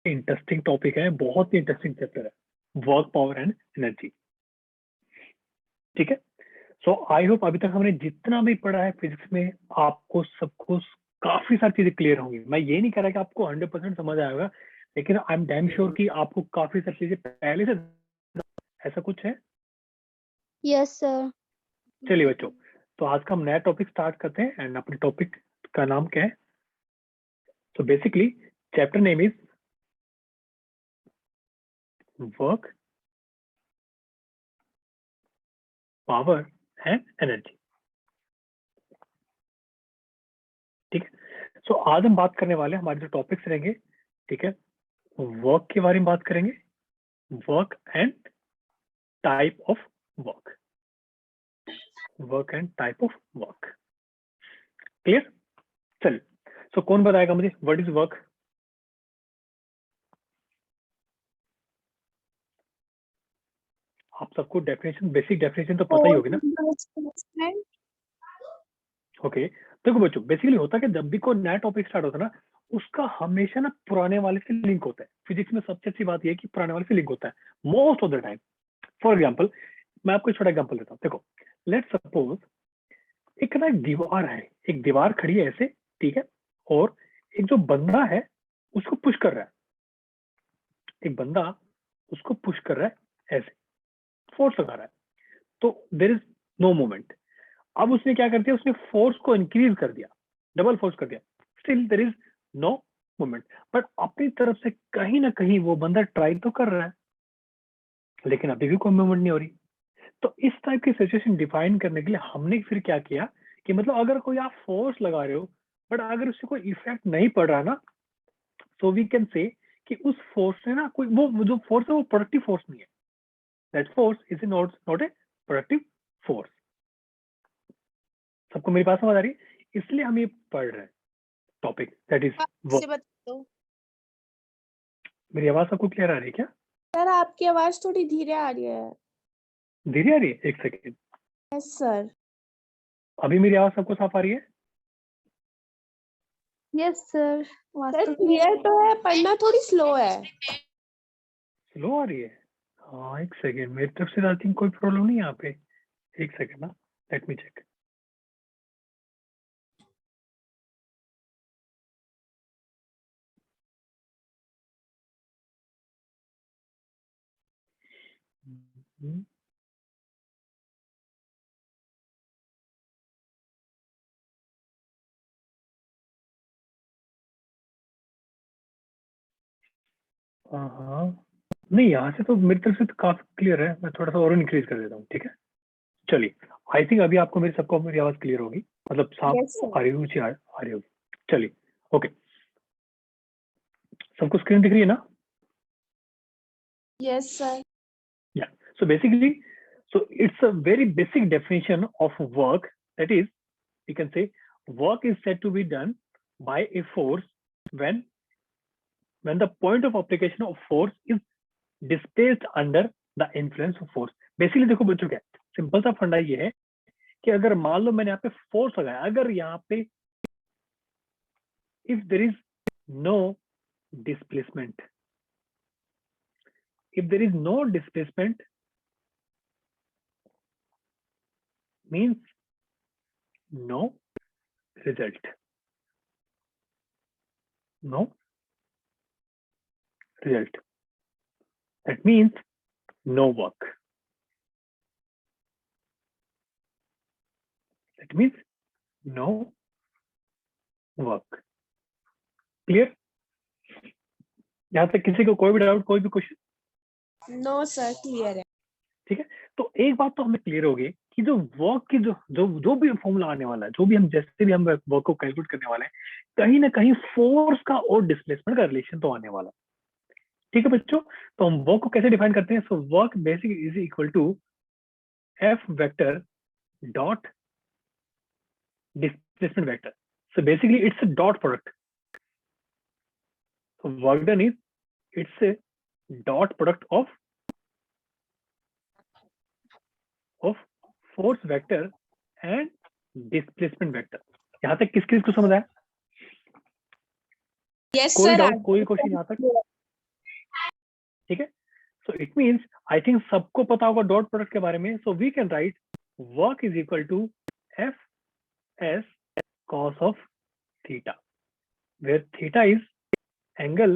Interesting topic है, बहुत ही interesting chapter है, वर्क, पावर एंड एनर्जी। ठीक है, सो आई होप अभी तक हमने जितना भी पढ़ा है फिजिक्स में आपको सबको काफी सारी चीजें क्लियर होंगी। मैं ये नहीं कह रहा कि आपको 100% समझ आएगा, लेकिन आई एम डैम श्योर कि आपको काफी सारी चीजें पहले से, ऐसा कुछ है। Yes sir. चलिए बच्चों, तो आज का हम नया टॉपिक स्टार्ट करते हैं एंड अपने टॉपिक का नाम क्या है? तो basically chapter name is work, power and energy. ठीक है, सो आज हम बात करने वाले हैं, हमारे जो टॉपिक्स रहेंगे, ठीक है, वर्क के बारे में बात करेंगे, work and type of work, work and type of work. Clear? चलिए, सो कौन बताएगा मुझे व्हाट इज वर्क? आप सबको डेफिनेशन, बेसिक डेफिनेशन तो पता ही होगी ना। ओके, देखो बच्चों, बेसिकली होता है कि जब भी कोई नया टॉपिक स्टार्ट होता है ना, उसका हमेशा ना पुराने वाले से लिंक होता है। फिजिक्स में सबसे अच्छी बात यह है कि पुराने वाले से लिंक होता है most of the time. For example, मैं आपको एक छोटा एग्जाम्पल देता हूँ। देखो, लेट्स सपोज एक ना एक दीवार है, एक दीवार खड़ी है ऐसे, ठीक है, और एक जो बंदा है उसको पुश कर रहा है, एक बंदा उसको पुश कर रहा है ऐसे, फोर्स लगा रहा है, तो देर इज नो मूवमेंट। अब उसने क्या कर दिया, उसने फोर्स को इंक्रीज कर दिया, डबल फोर्स कर दिया, still there is no movement. But अपनी तरफ से कहीं ना कहीं वो बंदा ट्राई तो कर रहा है, लेकिन अभी भी कोई मूवमेंट नहीं हो रही। तो इस टाइप की सिचुएशन डिफाइन करने के लिए हमने फिर क्या किया कि मतलब अगर कोई आप फोर्स लगा रहे हो बट अगर उससे कोई इफेक्ट नहीं पड़ रहा ना, सो वी कैन से कि उस फोर्स से ना कोई वो जो फोर्स है वो प्रोडक्टिव फोर्स नहीं है। That force is not a productive force. सबको मेरी बात समझ आ रही है? इसलिए हम ये पढ़ रहे हैं टॉपिक, दैट इज वर्क। मेरी आवाज सबको क्लियर आ रही है क्या? सर आपकी आवाज थोड़ी धीरे आ रही है। धीरे आ रही है? एक सेकेंड। Yes sir. अभी मेरी आवाज सबको साफ आ रही है? Yes sir. सर क्लियर तो है, पढ़ना थोड़ी स्लो है। स्लो आ रही है? हाँ एक सेकेंड, मेरी तरफ से आई थिंक कोई प्रॉब्लम नहीं है यहाँ पे। एक सेकेंड ना, लेट मी चेक। हाँ, नहीं यहाँ से तो मेरी तरफ से तो काफी क्लियर है। मैं थोड़ा सा और इंक्रीज कर देता हूँ, ठीक है। चलिए, आई थिंक अभी आपको मेरी सबको मेरी आवाज क्लियर होगी, मतलब साफ Yes, sir. आ रही होगी, आ रही होगी। चलिए, ओके, सबको स्क्रीन दिख रही है ना? Yes, sir. Yeah. So basically, so it's a very basic definition of work. That is, you can say work is said to be done by a force when the point of application of force is displaced under the influence of force. Basically देखो बच्चों, क्या simple सा फंडा ये है कि अगर मान लो मैंने यहाँ पे फोर्स लगाया, अगर यहाँ पे if there is no displacement, if there is no displacement means no result, no result, that means no work, that means no work. Clear? यहाँ तक किसी को कोई भी डाउट, कोई भी क्वेश्चन? No, sir. Clear है। ठीक है, तो एक बात तो हमें क्लियर होगी कि जो वर्क की जो भी फॉर्मूला आने वाला है, जो भी हम जैसे भी हम वर्क को कैलकुलेट करने वाले हैं, कहीं ना कहीं फोर्स का और डिस्प्लेसमेंट का रिलेशन तो आने वाला। ठीक है बच्चों, तो हम वर्क को कैसे डिफाइन करते हैं? So work basic is equal to F vector dot displacement vector. So basically it's a dot product. So work done is, it's a dot product of force vector and displacement vector. यहाँ तक किस किस को समझ आया? Yes, कोई sir. Doubt, कोई question यहाँ तक? ठीक है, so it means I think सबको पता होगा डॉट प्रोडक्ट के बारे में, so we can write work is equal to F S cos of theta, where theta is angle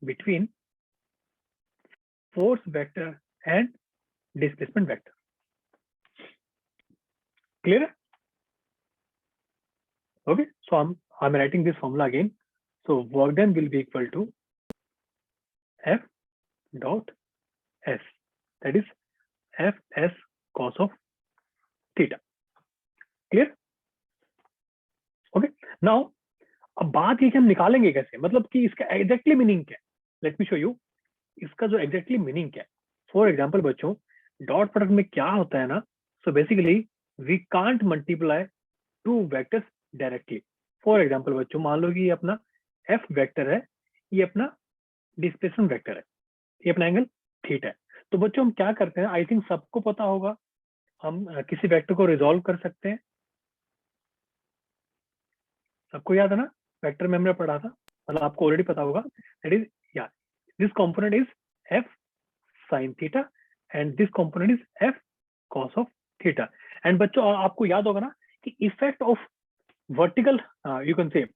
between force vector and displacement vector. Clear? Okay, so I'm writing this formula again. So work done will be equal to F dot S, that is Fs cos of theta. Clear? Okay, now अब बात ये कि हम निकालेंगे कैसे, मतलब कि इसका एग्जैक्टली मीनिंग क्या है. लेट मी शो यू इसका जो एग्जैक्टली मीनिंग क्या है. फॉर एग्जांपल बच्चों, डॉट प्रोडक्ट में क्या होता है ना, so basically we can't multiply two vectors directly. For example बच्चों, मान लो कि ये अपना एफ वेक्टर है, ये अपना डिस्प्लेसमेंट वेक्टर है, ये अपना एंगल थीटा है. तो बच्चों हम क्या करते हैं, आई थिंक सबको पता होगा, हम किसी वेक्टर को रिजॉल्व कर सकते हैं. सबको याद है ना, वेक्टर में हमने पढ़ा था, मतलब आपको ऑलरेडी पता होगा. दैट इज या this component is F sine theta and this component is F cos of theta. And बच्चों आपको याद होगा ना कि effect of vertical, you can say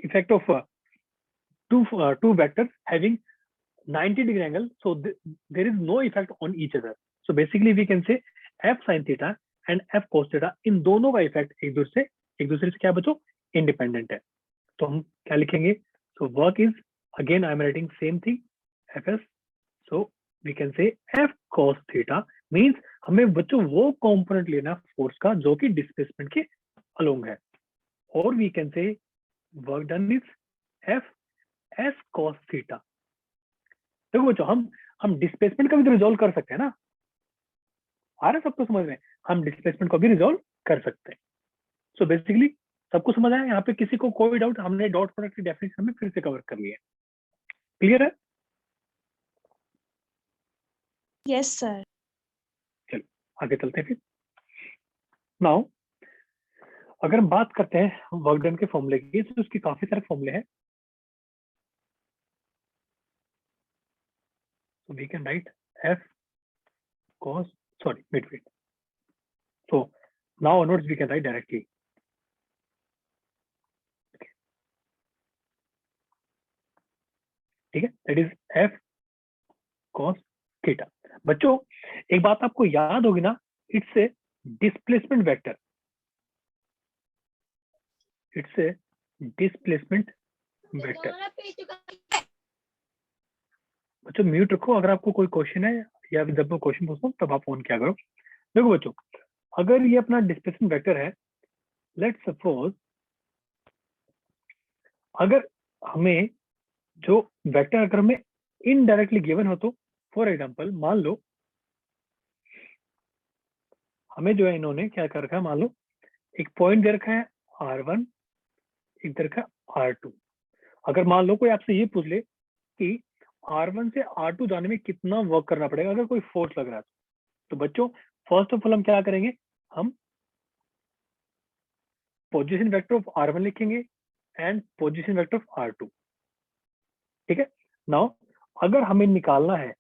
effect of two vectors having 90 degree angle, so there is no effect on each other. So basically we can say f sin theta and f cos theta, इन दोनों का effect एक दूसरे से क्या बच्चों independent है. तो हम क्या लिखेंगे, so work is again I am writing same thing F S, so we can say F cos theta means हमें बच्चों वो कंपोनेंट लेना फोर्स का जो कि डिस्प्लेसमेंट के अलोंग है, और we can say work done is F S cos theta. देखो बच्चों, हम डिस्प्लेसमेंट का भी तो रिजॉल्व कर सकते हैं ना, आ रहा है सबको समझ में, हम डिस्प्लेसमेंट को भी रिजॉल्व कर सकते हैं. सो बेसिकली सबको समझ आया, यहाँ पे किसी को कोई डाउट, हमने डॉट प्रोडक्ट की डेफिनेशन में फिर से कवर कर लिया. क्लियर है? Yes sir. चलो आगे चलते हैं फिर. नाउ अगर हम बात करते हैं वर्क डन के फॉर्मूले की, तो उसके काफी सारे फॉर्मूले हैं. So we can write f cos, sorry, wait. So now onwards we can write directly. Okay. ठीक है, that is f cos theta. बच्चों एक बात आपको याद होगी ना, it's a displacement vector, it's a displacement vector. बच्चों म्यूट रखो, अगर आपको कोई क्वेश्चन है या जब मैं क्वेश्चन पूछता हूँ तब आप फोन किया करो. देखो बच्चों, अगर ये अपना डिस्प्लेसमेंट वेक्टर है, लेट्स सपोज अगर हमें जो वेक्टर अगर हमें इनडायरेक्टली गिवन हो, तो फॉर एग्जांपल मान लो हमें जो है इन्होंने क्या कर रखा है, मान लो एक पॉइंट दे रखा है r1, एक दे रखा है r2. अगर मान लो कोई आपसे ये पूछ ले कि R1 से R2 जाने में कितना वर्क करना पड़ेगा अगर कोई फोर्स लग रहा है, तो बच्चों फर्स्ट ऑफ ऑल हम क्या करेंगे, हम पोजीशन वेक्टर ऑफ R1 लिखेंगे and position vector of R2. ठीक है, नाउ अगर हमें निकालना है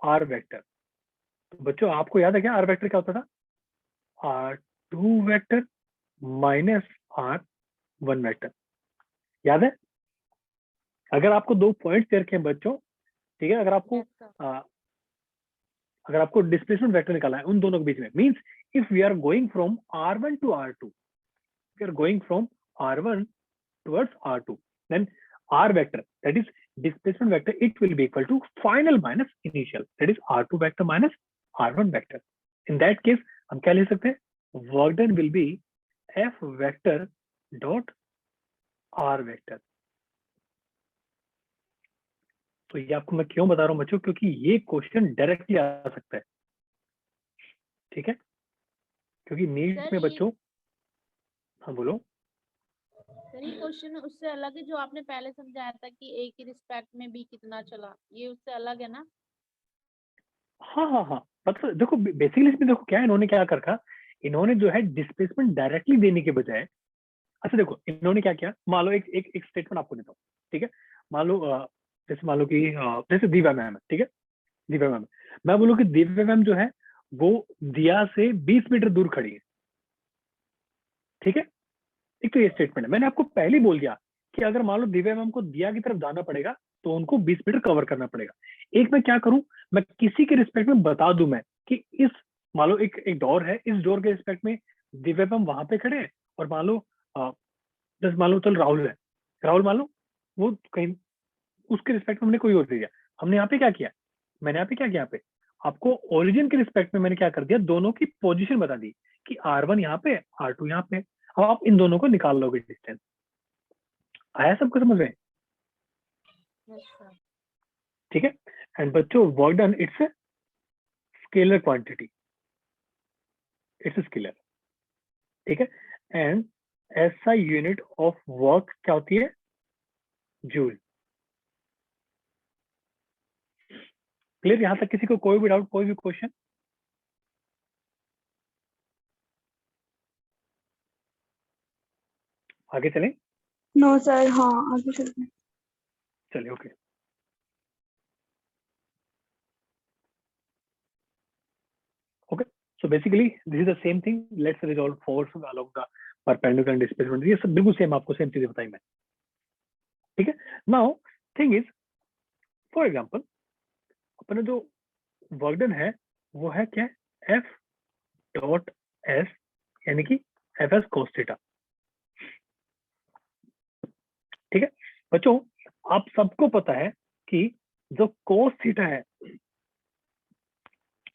R वेक्टर, तो बच्चों आपको याद है क्या R वेक्टर क्या होता था, R2 vector minus R1 vector. याद है? अगर आपको दो पॉइंट्स दे रखे हैं बच्चों, ठीक है, अगर आपको डिस्प्लेसमेंट वेक्टर निकालना है उन दोनों के बीच में, means if we are going from R1 to R2, we are going from R1 towards R2, then R vector that is displacement vector, it will be equal to final minus initial, that is R2 vector minus R1 vector. In that case हम क्या लिख सकते हैं, work done will be F vector dot R vector. तो ये आपको मैं क्यों बता रहा हूँ बच्चों, क्योंकि ये क्वेश्चन डायरेक्टली आ सकता है. ठीक है, क्योंकि नीट में बच्चों, हाँ बोलो. सर ये क्वेश्चन उससे अलग है जो आपने पहले समझाया था कि ए की रिस्पेक्ट में बी कितना चला, ये उससे अलग है ना? हाँ, मतलब देखो बेसिकली इसमें देखो क्या इन्होंने क्या कर रखा, इन्होंने जो है डिस्प्लेसमेंट डायरेक्टली देने के बजाय, अच्छा देखो इन्होंने क्या किया, मान लो एक स्टेटमेंट आपको देता हूँ. ठीक है। मान लो जैसे मान लो कि जैसे दिव्या मैम है, ठीक है, दिव्या मैम, मैं बोलूँ कि दिव्या मैम जो है वो दिया से 20 मीटर दूर खड़ी है, ठीक है। एक तो ये स्टेटमेंट है, मैंने आपको पहले ही बोल दिया कि अगर मान लो दिव्या मैम को दिया की तरफ जाना पड़ेगा तो उनको 20 मीटर कवर करना पड़ेगा। एक मैं क्या करूं, मैं किसी के रिस्पेक्ट में बता दूं मैं कि इस मान लो एक डोर है, इस डोर के रिस्पेक्ट में दिव्या मैम वहां पे खड़े हैं, और मान लो जैसे मान लो चल राहुल है, राहुल मान लो वो कहीं उसके रिस्पेक्ट में हमने कोई और दे दिया। हमने यहाँ पे क्या किया, मैंने यहाँ पे क्या किया, यहाँ पे आपको ओरिजिन के रिस्पेक्ट में मैंने क्या कर दिया, दोनों की पोजीशन बता दी कि R1 यहाँ पे, R2 यहाँ पे। अब आप इन दोनों को निकाल लोगे डिस्टेंस। आया सबको समझ में? Yes sir. ठीक है। एंड बच्चों work done it's scalar quantity, it's scalar, ठीक है। And SI unit of work क्या होती है, जूल। क्लियर? यहां तक किसी को कोई भी डाउट, कोई भी क्वेश्चन? आगे चलें? नो सर, हाँ आगे चलते हैं। चलिए, okay. Okay, so basically this is the same thing. Let's resolve force along the perpendicular and displacement. ये सब बिल्कुल सेम, आपको सेम चीजें बताई मैं, ठीक है। Now thing is, for example अपने जो वर्क डन है वो है क्या, F डॉट S, यानी कि FS cos थीटा, ठीक है। बच्चों आप सबको पता है कि जो cos थीटा है,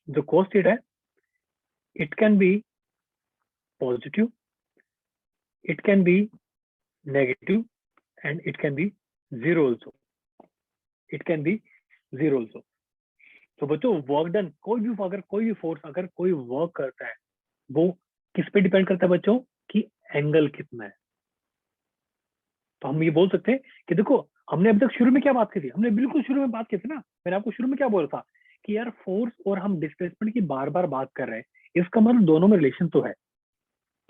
जो cos थीटा है, it can be positive, it can be negative, and it can be zero also, it can be zero also। तो बच्चों वर्क डन, कोई भी अगर कोई भी फोर्स अगर कोई वर्क करता है वो किस पे डिपेंड करता है बच्चों, कि एंगल कितना है। तो हम ये बोल सकते हैं कि देखो हमने अभी तक शुरू में क्या बात की थी, हमने बिल्कुल शुरू में बात की थी ना, मैंने आपको शुरू में क्या बोला था कि यार फोर्स और हम डिस्प्लेसमेंट की बार बार बात कर रहे हैं, इसका मतलब दोनों में रिलेशन तो है,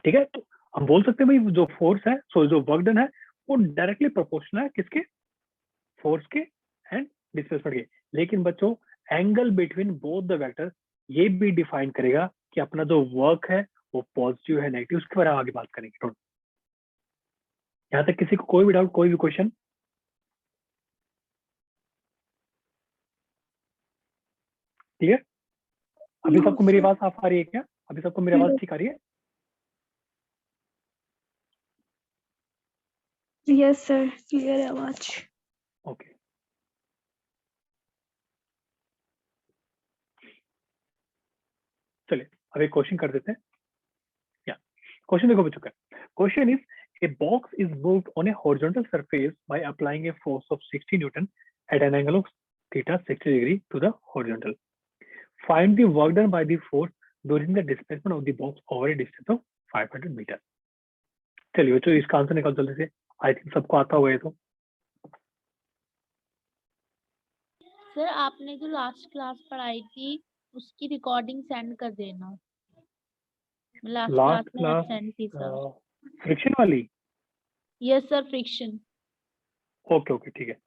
ठीक है। तो हम बोल सकते हैं भाई जो फोर्स है, सो जो वर्क डन है वो डायरेक्टली प्रोपोर्शनल है किसके, फोर्स के एंड डिस्प्लेसमेंट के। लेकिन बच्चों angle between both the vector ये भी डिफाइन करेगा कि अपना जो वर्क है वो पॉजिटिव है नेगेटिव, उसके बारे में आगे बात करेंगे। यहाँ तक किसी को कोई भी डाउट, कोई भी क्वेश्चन? ठीक है। अभी No, सबको मेरी sir. आवाज साफ आ रही है क्या? अभी सबको मेरी आवाज ठीक आ रही है? Yes sir, clear है आवाज। ओके। चलिए अब एक क्वेश्चन कर देते हैं। या क्वेश्चन देखो बच्चों का, question is a box is moved on a horizontal surface by applying a force of 60 Newton at an angle of theta 60 degree to the horizontal. Find the work done by the force during the displacement of the box over a distance of 500 metre. चलिए बच्चों इसका answer निकाल जल्दी से, आई think सबको आता हुआ है। तो सर आपने जो लास्ट क्लास पढ़ाई थी उसकी रिकॉर्डिंग सेंड कर देना, लास्ट क्लास लास्ट में क्लास एब्सेंट थी सर। फ्रिक्शन वाली? Yes sir, friction. Okay okay ठीक है।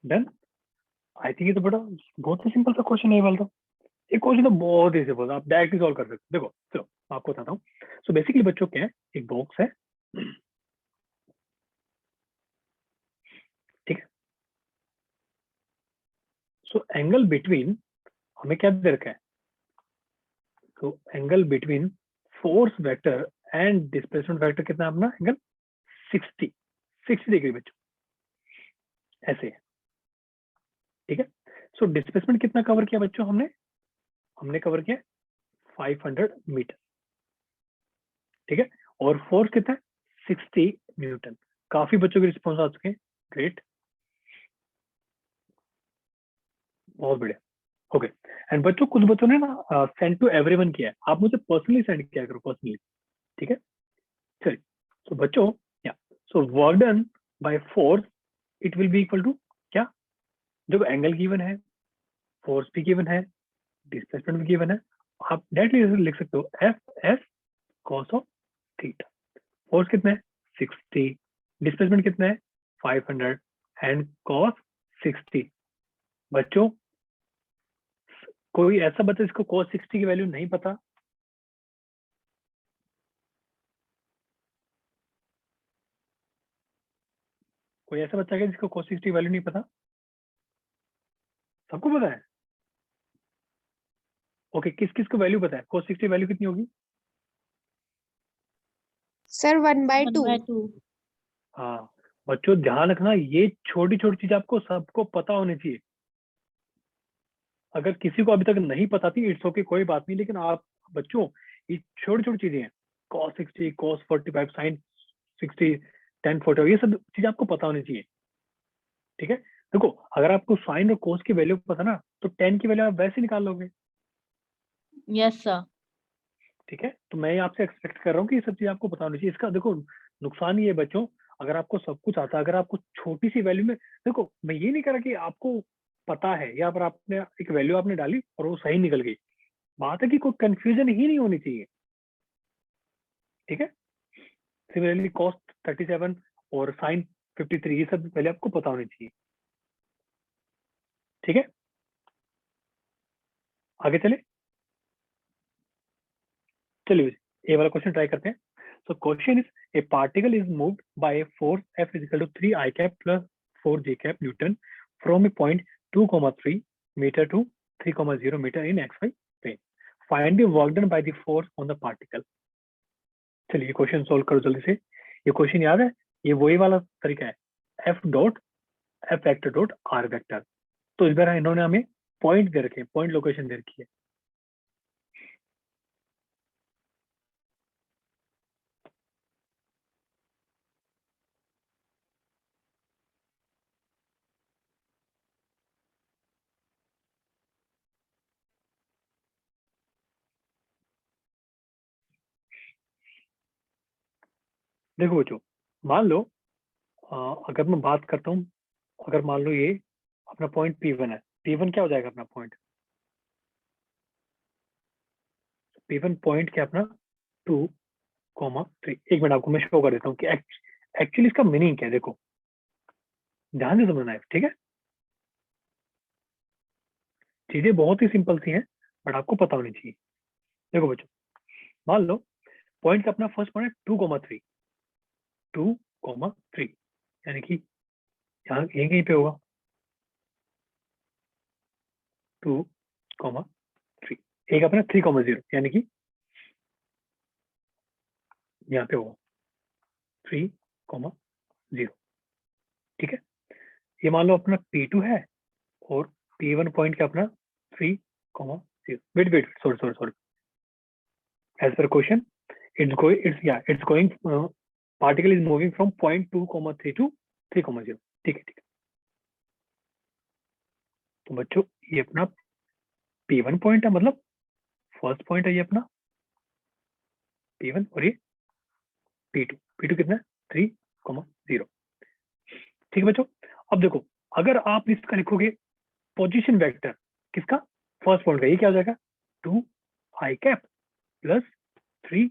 डन। आई थिंक ये तो बड़ा बहुत ही सिंपल सा क्वेश्चन है ये वाला। तो ये क्वेश्चन तो बहुत ही सिंपल, आप डायरेक्टली सॉल्व कर सकते हो। देखो चलो मैं आपको बताता हूँ। सो बेसिकली बच्चों क्या है, एक बॉक्स है, ठीक है। सो एंगल बिटवीन, हमें क्या दे रखा है, तो angle between force vector and displacement vector कितना है अपना, एंगल 60 डिग्री बच्चों, ऐसे है, ठीक है। सो डिस्प्लेसमेंट कितना कवर किया बच्चों हमने, हमने कवर किया 500 मीटर, ठीक है, और फोर्स कितना है 60 न्यूटन। काफी बच्चों के रिस्पॉन्स आ चुके हैं, ग्रेट, बहुत बढ़िया। ओके, एंड बच्चों कुछ बच्चों ने ना सेंड टू एवरीवन किया है, आप मुझे पर्सनली सेंड किया करो पर्सनली, ठीक है। चलिए, तो बच्चों या so work done by force it will be equal to क्या, जो एंगल गिवन है, फोर्स भी गिवन है, डिस्प्लेसमेंट भी गिवन है, आप डायरेक्टली लिख सकते हो F S cos of theta. Force कितना है 60, डिस्प्लेसमेंट कितना है 500 एंड कॉस 60। बच्चों कोई ऐसा बच्चा जिसको cos 60 की वैल्यू नहीं पता? कोई ऐसा बच्चा है जिसको cos 60 की वैल्यू नहीं पता? सबको पता है? ओके, किस किस को वैल्यू पता है? cos 60 वैल्यू कितनी होगी? सर 1/2। 1/2। हाँ बच्चों ध्यान रखना, ये छोटी छोटी चीज आपको सबको पता होनी चाहिए। अगर किसी को अभी तक नहीं पता थी इट्स ओके, कोई बात नहीं, लेकिन आप बच्चों ये छोटी छोटी चीजें हैं, cos 60, cos 45, sin 60, tan 40, ये सब चीज आपको पता होनी चाहिए, ठीक है। देखो अगर आपको साइन और cos की वैल्यू पता ना, तो tan की वैल्यू आप वैसे निकाल लोगे, यस सर। ठीक है। तो मैं आपसे एक्सपेक्ट कर रहा हूँ कि ये सब चीज आपको पता होनी चाहिए। इसका देखो नुकसान ये है बच्चों, अगर आपको सब कुछ आता है, अगर आपको छोटी सी वैल्यू में, देखो मैं ये नहीं कह रहा कि आपको पता है या पर आपने एक वैल्यू आपने डाली और वो सही निकल गई, बात है कि कोई कंफ्यूजन ही नहीं होनी चाहिए, ठीक है। सिमिलरली cos 37 और sin 53 ये सब पहले आपको पता होनी चाहिए, ठीक है। आगे चले, चलिए ये वाला क्वेश्चन ट्राई करते हैं। So question is a particle is moved by a force F is equal to 3 I cap plus 4 J cap Newton from a point 2,3 meter to 3,0 meter in XY plane. Find the work done by the force on the particle. चलिए question solve करो जल्दी से। ये question याद है, ये वही वाला तरीका है, F dot F vector dot R vector. तो इस बार इन्होंने हमें पॉइंट दे रखे हैं, पॉइंट लोकेशन दे रखी है। देखो बच्चों, मान लो अगर मैं बात करता हूँ, अगर मान लो ये अपना पॉइंट P1 है, P1 क्या हो जाएगा अपना पॉइंट, P1 पॉइंट क्या अपना 2,3। एक मिनट आपको मैं शो कर देता हूँ कि एक्चुअली इसका मीनिंग क्या है। देखो ध्यान से समझना है, ठीक है। चीजें बहुत ही सिंपल सी हैं बट आपको पता होनी चाहिए। देखो बच्चों, मान लो पॉइंट का अपना फर्स्ट पॉइंट है 2,3, 2,3 यानी कि यहाँ यहीं कहीं पे होगा 2,3। एक अपना 3,0 यानी कि यहाँ पे होगा 3,0, ठीक है। ये मान लो अपना P2 है और P1 पॉइंट का अपना 3,0। वेट सॉरी एज पर question it's going particle is moving from point 2,3 to 3,0, ठीक है। तो बच्चों ये अपना P1 पॉइंट है, मतलब फर्स्ट पॉइंट है ये अपना P1 और ये P2 कितना है 3,0, ठीक है बच्चों। अब देखो अगर आप इसका लिखोगे पोजीशन वेक्टर किसका, फर्स्ट पॉइंट का, ये क्या हो जाएगा 2 I cap plus 3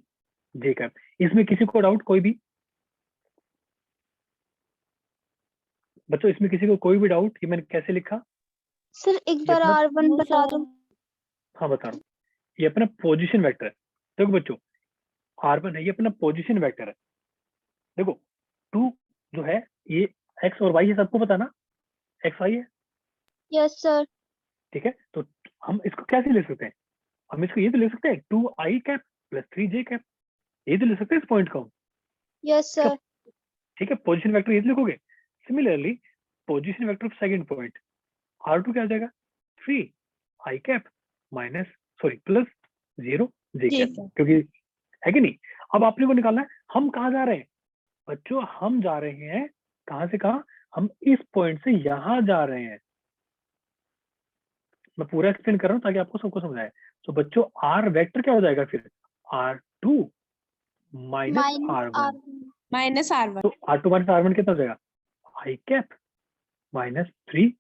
J cap. इसमें किसी को डाउट, कोई भी बच्चों, इसमें किसी को कोई भी डाउट कि मैंने कैसे लिखा? सर एक ये बार अपना, R1 नो बता सर। दो। हाँ बता रहा हूँ, ये अपना पोजीशन वेक्टर है। देखो बच्चों R1 है, ये अपना पोजीशन वेक्टर है। देखो 2 जो है ये x और y है, सबको पता ना x y है, यस सर। ठीक है। तो हम इसको कैसे ले सकते हैं, हम इसको ये तो ले सकते हैं 2 I cap plus 3 J cap, ये तो ले सकते हैं इस पॉइंट को, यस सर। ठीक है। पोजीशन वेक्टर ये तो लिखोगे। Similarly position vector of second point R2 क्या आ जाएगा 3 I cap minus sorry plus 0 J cap, क्योंकि है कि नहीं। अब आपने को निकालना है हम कहाँ जा रहे हैं बच्चों, हम जा रहे हैं कहाँ से कहाँ, हम इस पॉइंट से यहां जा रहे हैं। मैं पूरा एक्सप्लेन कर रहा हूँ ताकि आपको सबको समझ आए। तो बच्चों आर वेक्टर क्या हो जाएगा फिर, R2 minus R1। Minus R1 तो R2 माइनस R1 कितना हो जाएगा, आई कैप माइनस 3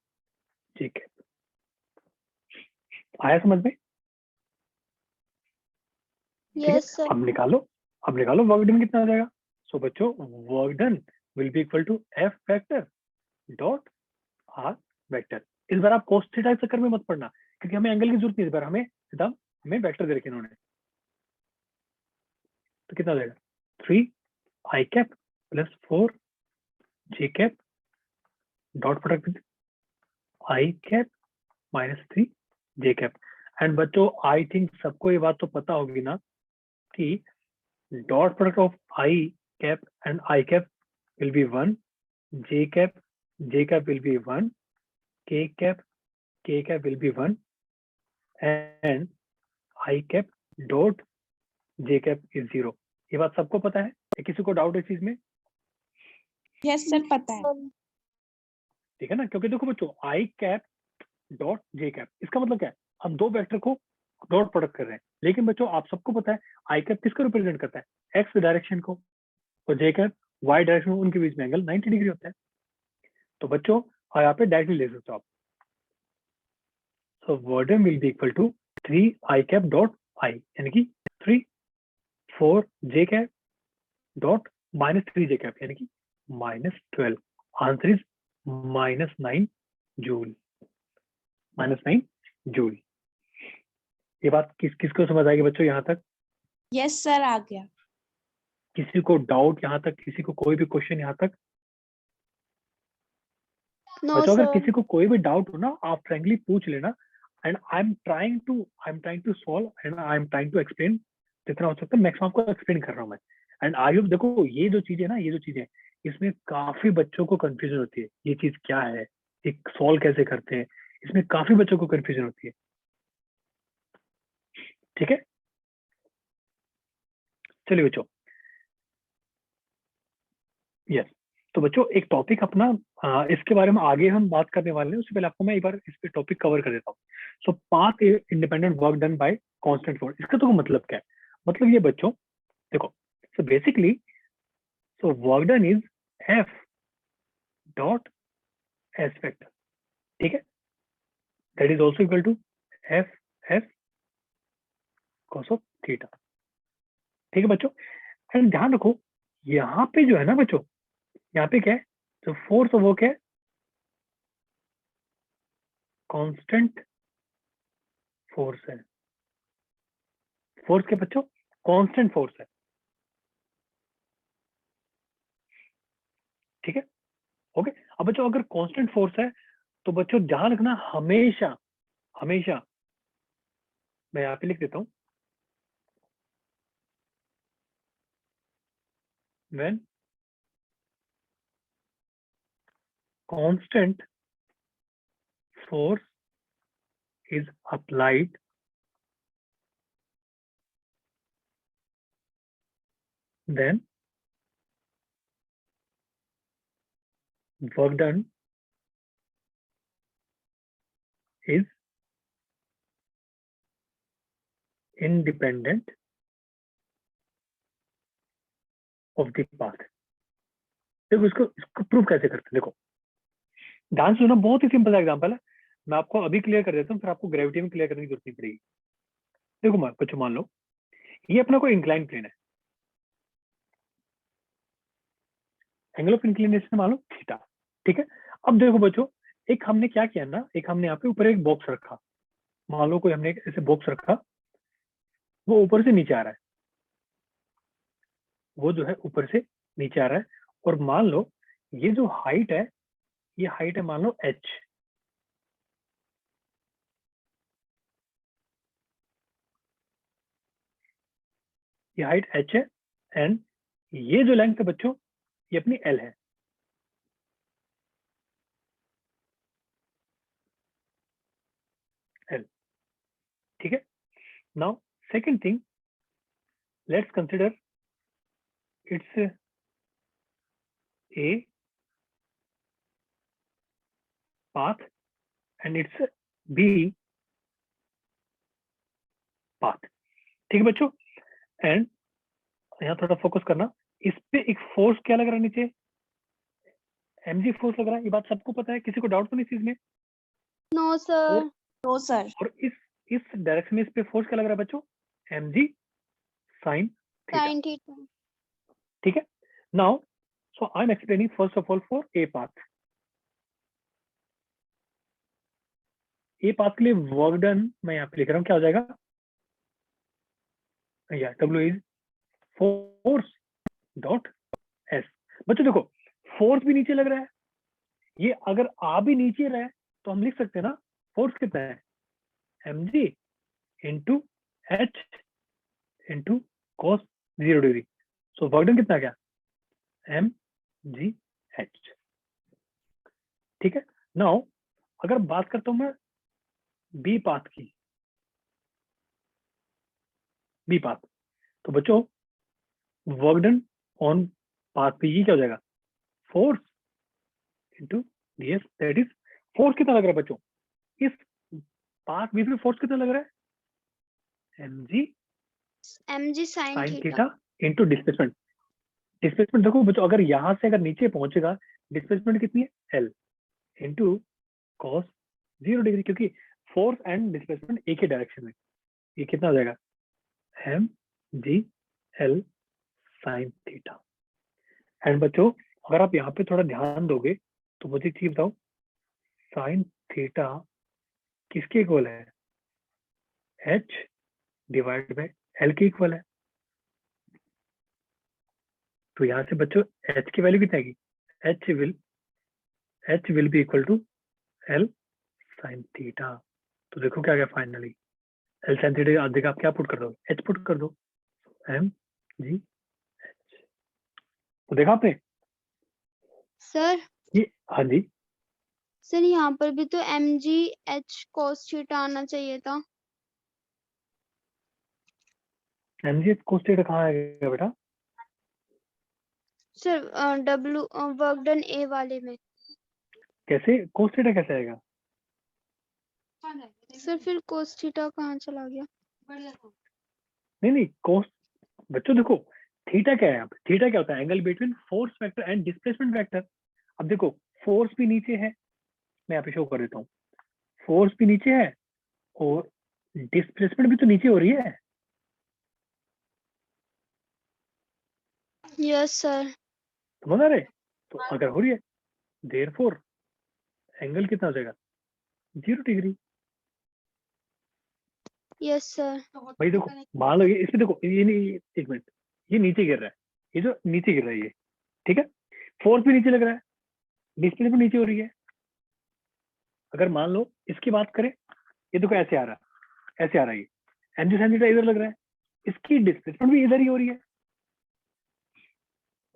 जे कैप। आया समझ में? ठीक है, यस सर अब निकालो वर्क डन कितना हो जाएगा। सो बच्चों work done will be equal to F vector dot R vector. इस बार आप cos थीटा के चक्कर में मत पड़ना क्योंकि हमें एंगल की जरूरत नहीं, इस बार हमें वेक्टर दे रखे इन्होंने। तो कितना हो जाएगा 3 I cap plus 4 J cap dot product with I cap minus 3 J cap. And बच्चों आई थिंक सबको ये बात तो पता होगी ना कि dot product of I cap and I cap will be 1, J cap will be 1, के cap will be 1 and I cap dot J cap is 0। ये बात सबको पता है या किसी को डाउट है इस चीज में? यस सर पता है ठीक है ना, क्योंकि देखो बच्चों आई कैप डॉट जे कैप इसका मतलब क्या है, हम दो वेक्टर को डॉट प्रोडक्ट कर रहे हैं। लेकिन बच्चों आप सबको पता है आई कैप किसको रिप्रेजेंट करता है, एक्स डायरेक्शन को, और जे कैप वाई डायरेक्शन में, उनके बीच में एंगल 90 डिग्री होता है। तो बच्चों यहाँ पे डायरेक्टली ले सकते हो आप। So work done will be equal to 3 I cap dot I यानी कि 3 4 J cap dot minus 3 J cap यानी कि minus 12। Answer is minus 9 joule, minus 9 joule. ये बात किसको समझ आएगी बच्चों यहाँ तक? यस सर आ गया किसी को डाउट यहाँ तक, किसी को कोई भी क्वेश्चन यहाँ तक? नो बच्चों अगर सर किसी को कोई भी डाउट हो ना आप फ्रेंकली पूछ लेना। And I am trying to solve and I am trying to explain जितना हो सकता है मैक्सिमम आपको एक्सप्लेन कर रहा हूँ मैं। एंड आई होप देखो ये जो चीजें ना, ये जो चीजें इसमें काफी बच्चों को कंफ्यूजन होती है, ये चीज क्या है, ये सॉल्व कैसे करते हैं, इसमें काफी बच्चों को कंफ्यूजन होती है। ठीक है, चलिए बच्चों। यस, तो बच्चों एक टॉपिक अपना इसके बारे में आगे हम बात करने वाले हैं, उससे पहले आपको मैं एक बार इस पे टॉपिक कवर कर देता हूँ। So path independent work done by constant force, इसका तो मतलब क्या है? मतलब ये बच्चों देखो, so basically so work done is F dot S vector, ठीक है, that is also equal to F S cos of theta. ठीक है बच्चों, एंड ध्यान रखो यहाँ पे जो है ना बच्चों, यहाँ पे क्या है, जो फोर्स वो क्या है, कांस्टेंट फोर्स है। फोर्स के बच्चों कांस्टेंट फोर्स है। ठीक है, ओके। अब बच्चों अगर कांस्टेंट फोर्स है तो बच्चों ध्यान रखना हमेशा हमेशा, मैं यहाँ पे लिख देता हूँ, when constant force is applied, then work done is independent of the path। देखो इसको प्रूव कैसे करते हैं, देखो ध्यान से सुनो, बहुत ही सिंपल एग्जांपल है, मैं आपको अभी क्लियर कर देता हूँ, फिर आपको ग्रेविटी में क्लियर करने की जरूरत नहीं पड़ेगी। देखो बच्चों मान लो ये अपना कोई इंक्लाइन प्लेन है, एंगल ऑफ इंक्लिनेशन मान लो थीटा, ठीक है। अब देखो बच्चों एक हमने क्या किया ना, एक हमने यहाँ पे ऊपर एक बॉक्स रखा, मान लो कोई हमने ऐसे बॉक्स रखा, वो ऊपर से नीचे आ रहा है, वो जो है ऊपर से नीचे आ रहा है, और मान लो ये जो हाइट है, ये हाइट है मान लो h, ये हाइट h है, एंड ये जो लेंथ है बच्चों ये अपनी l है। l, ठीक है। Now second thing, let's consider it's a path and it's B path. ठीक है बच्चों, एंड यहाँ थोड़ा फोकस करना, इस पे एक फोर्स क्या लग रहा है नीचे, mg फोर्स लग रहा है, ये बात सबको पता है, किसी को डाउट तो नहीं इस चीज में। No sir. No sir. और इस डायरेक्शन में इस पे फोर्स क्या लग रहा है बच्चों, mg sin theta. Sine theta. ठीक है, now so I am explaining first of all for a path. A path के लिए वर्क डन मैं यहाँ पे लिख रहा हूँ, क्या हो जाएगा, या W is force dot S. बच्चों देखो, फोर्स भी नीचे लग रहा है, ये अगर आ भी नीचे रहा है तो हम लिख सकते हैं ना, फोर्स कितना है, mg into H into cos 0 degree. सो वर्क डन कितना आ गया, mg h। ठीक है, नाउ अगर बात करता हूं मैं बी पाथ की, बी पाथ, तो बच्चों वर्क डन ऑन पाथ पे ये क्या हो जाएगा, force into ds, that is force कितना लग रहा है बच्चों, इस पाथ बी पे फोर्स कितना लग रहा है, mg mg sine sin theta. Theta into displacement. Displacement देखो बच्चों, अगर यहां से अगर नीचे पहुंचेगा, डिस्प्लेसमेंट कितनी है, l इंटू cos 0 डिग्री, क्योंकि फोर्स एंड डिस्प्लेसमेंट एक ही डायरेक्शन में, ये कितना हो जाएगा, mg l sin theta. And बच्चों अगर आप यहाँ पे थोड़ा ध्यान दोगे तो मुझे एक चीज बताओ, sin थीटा किसके इक्वल है, h डिवाइड बाय l के इक्वल है। तो यहाँ से बच्चों h की वैल्यू कितनी आएगी, h will be equal to l sin theta. तो देखो क्या गया फाइनली, l sin थीटा आधे का आप क्या पुट कर दो, h पुट कर दो, mg h। तो देखा आपने सर ये, हाँ जी, सर यहाँ पर भी तो mg h cos थीटा आना चाहिए था। mg h cos थीटा कहाँ आएगा बेटा, सर w वर्क डन ए वाले में। कैसे cos थीटा कैसे आएगा, सर फिर cos थीटा कहाँ चला गया। नहीं cos, बच्चों देखो थीटा क्या है, यहाँ पे थीटा क्या होता है, angle between force vector and displacement vector. अब देखो फोर्स भी नीचे है, मैं यहाँ पे शो कर देता हूँ, फोर्स भी नीचे है और डिस्प्लेसमेंट भी तो नीचे हो रही है। Yes sir. समझ आ रहे, तो अगर हो रही है देयरफॉर एंगल कितना हो जाएगा, 0 डिग्री। Yes sir. भाई देखो मान लो ये, इसमें देखो ये नहीं, एक मिनट, ये नीचे गिर रहा है, ये जो नीचे गिर रहा है ये, ठीक है, फोर्स भी नीचे लग रहा है, डिस्प्लेसमेंट नीचे हो रही है। अगर मान लो इसकी बात करें, ये देखो ऐसे आ रहा है, ऐसे आ रहा है, ये एमजी साइन थीटा इधर लग रहा है, इसकी डिस्प्लेसमेंट भी इधर ही हो रही है,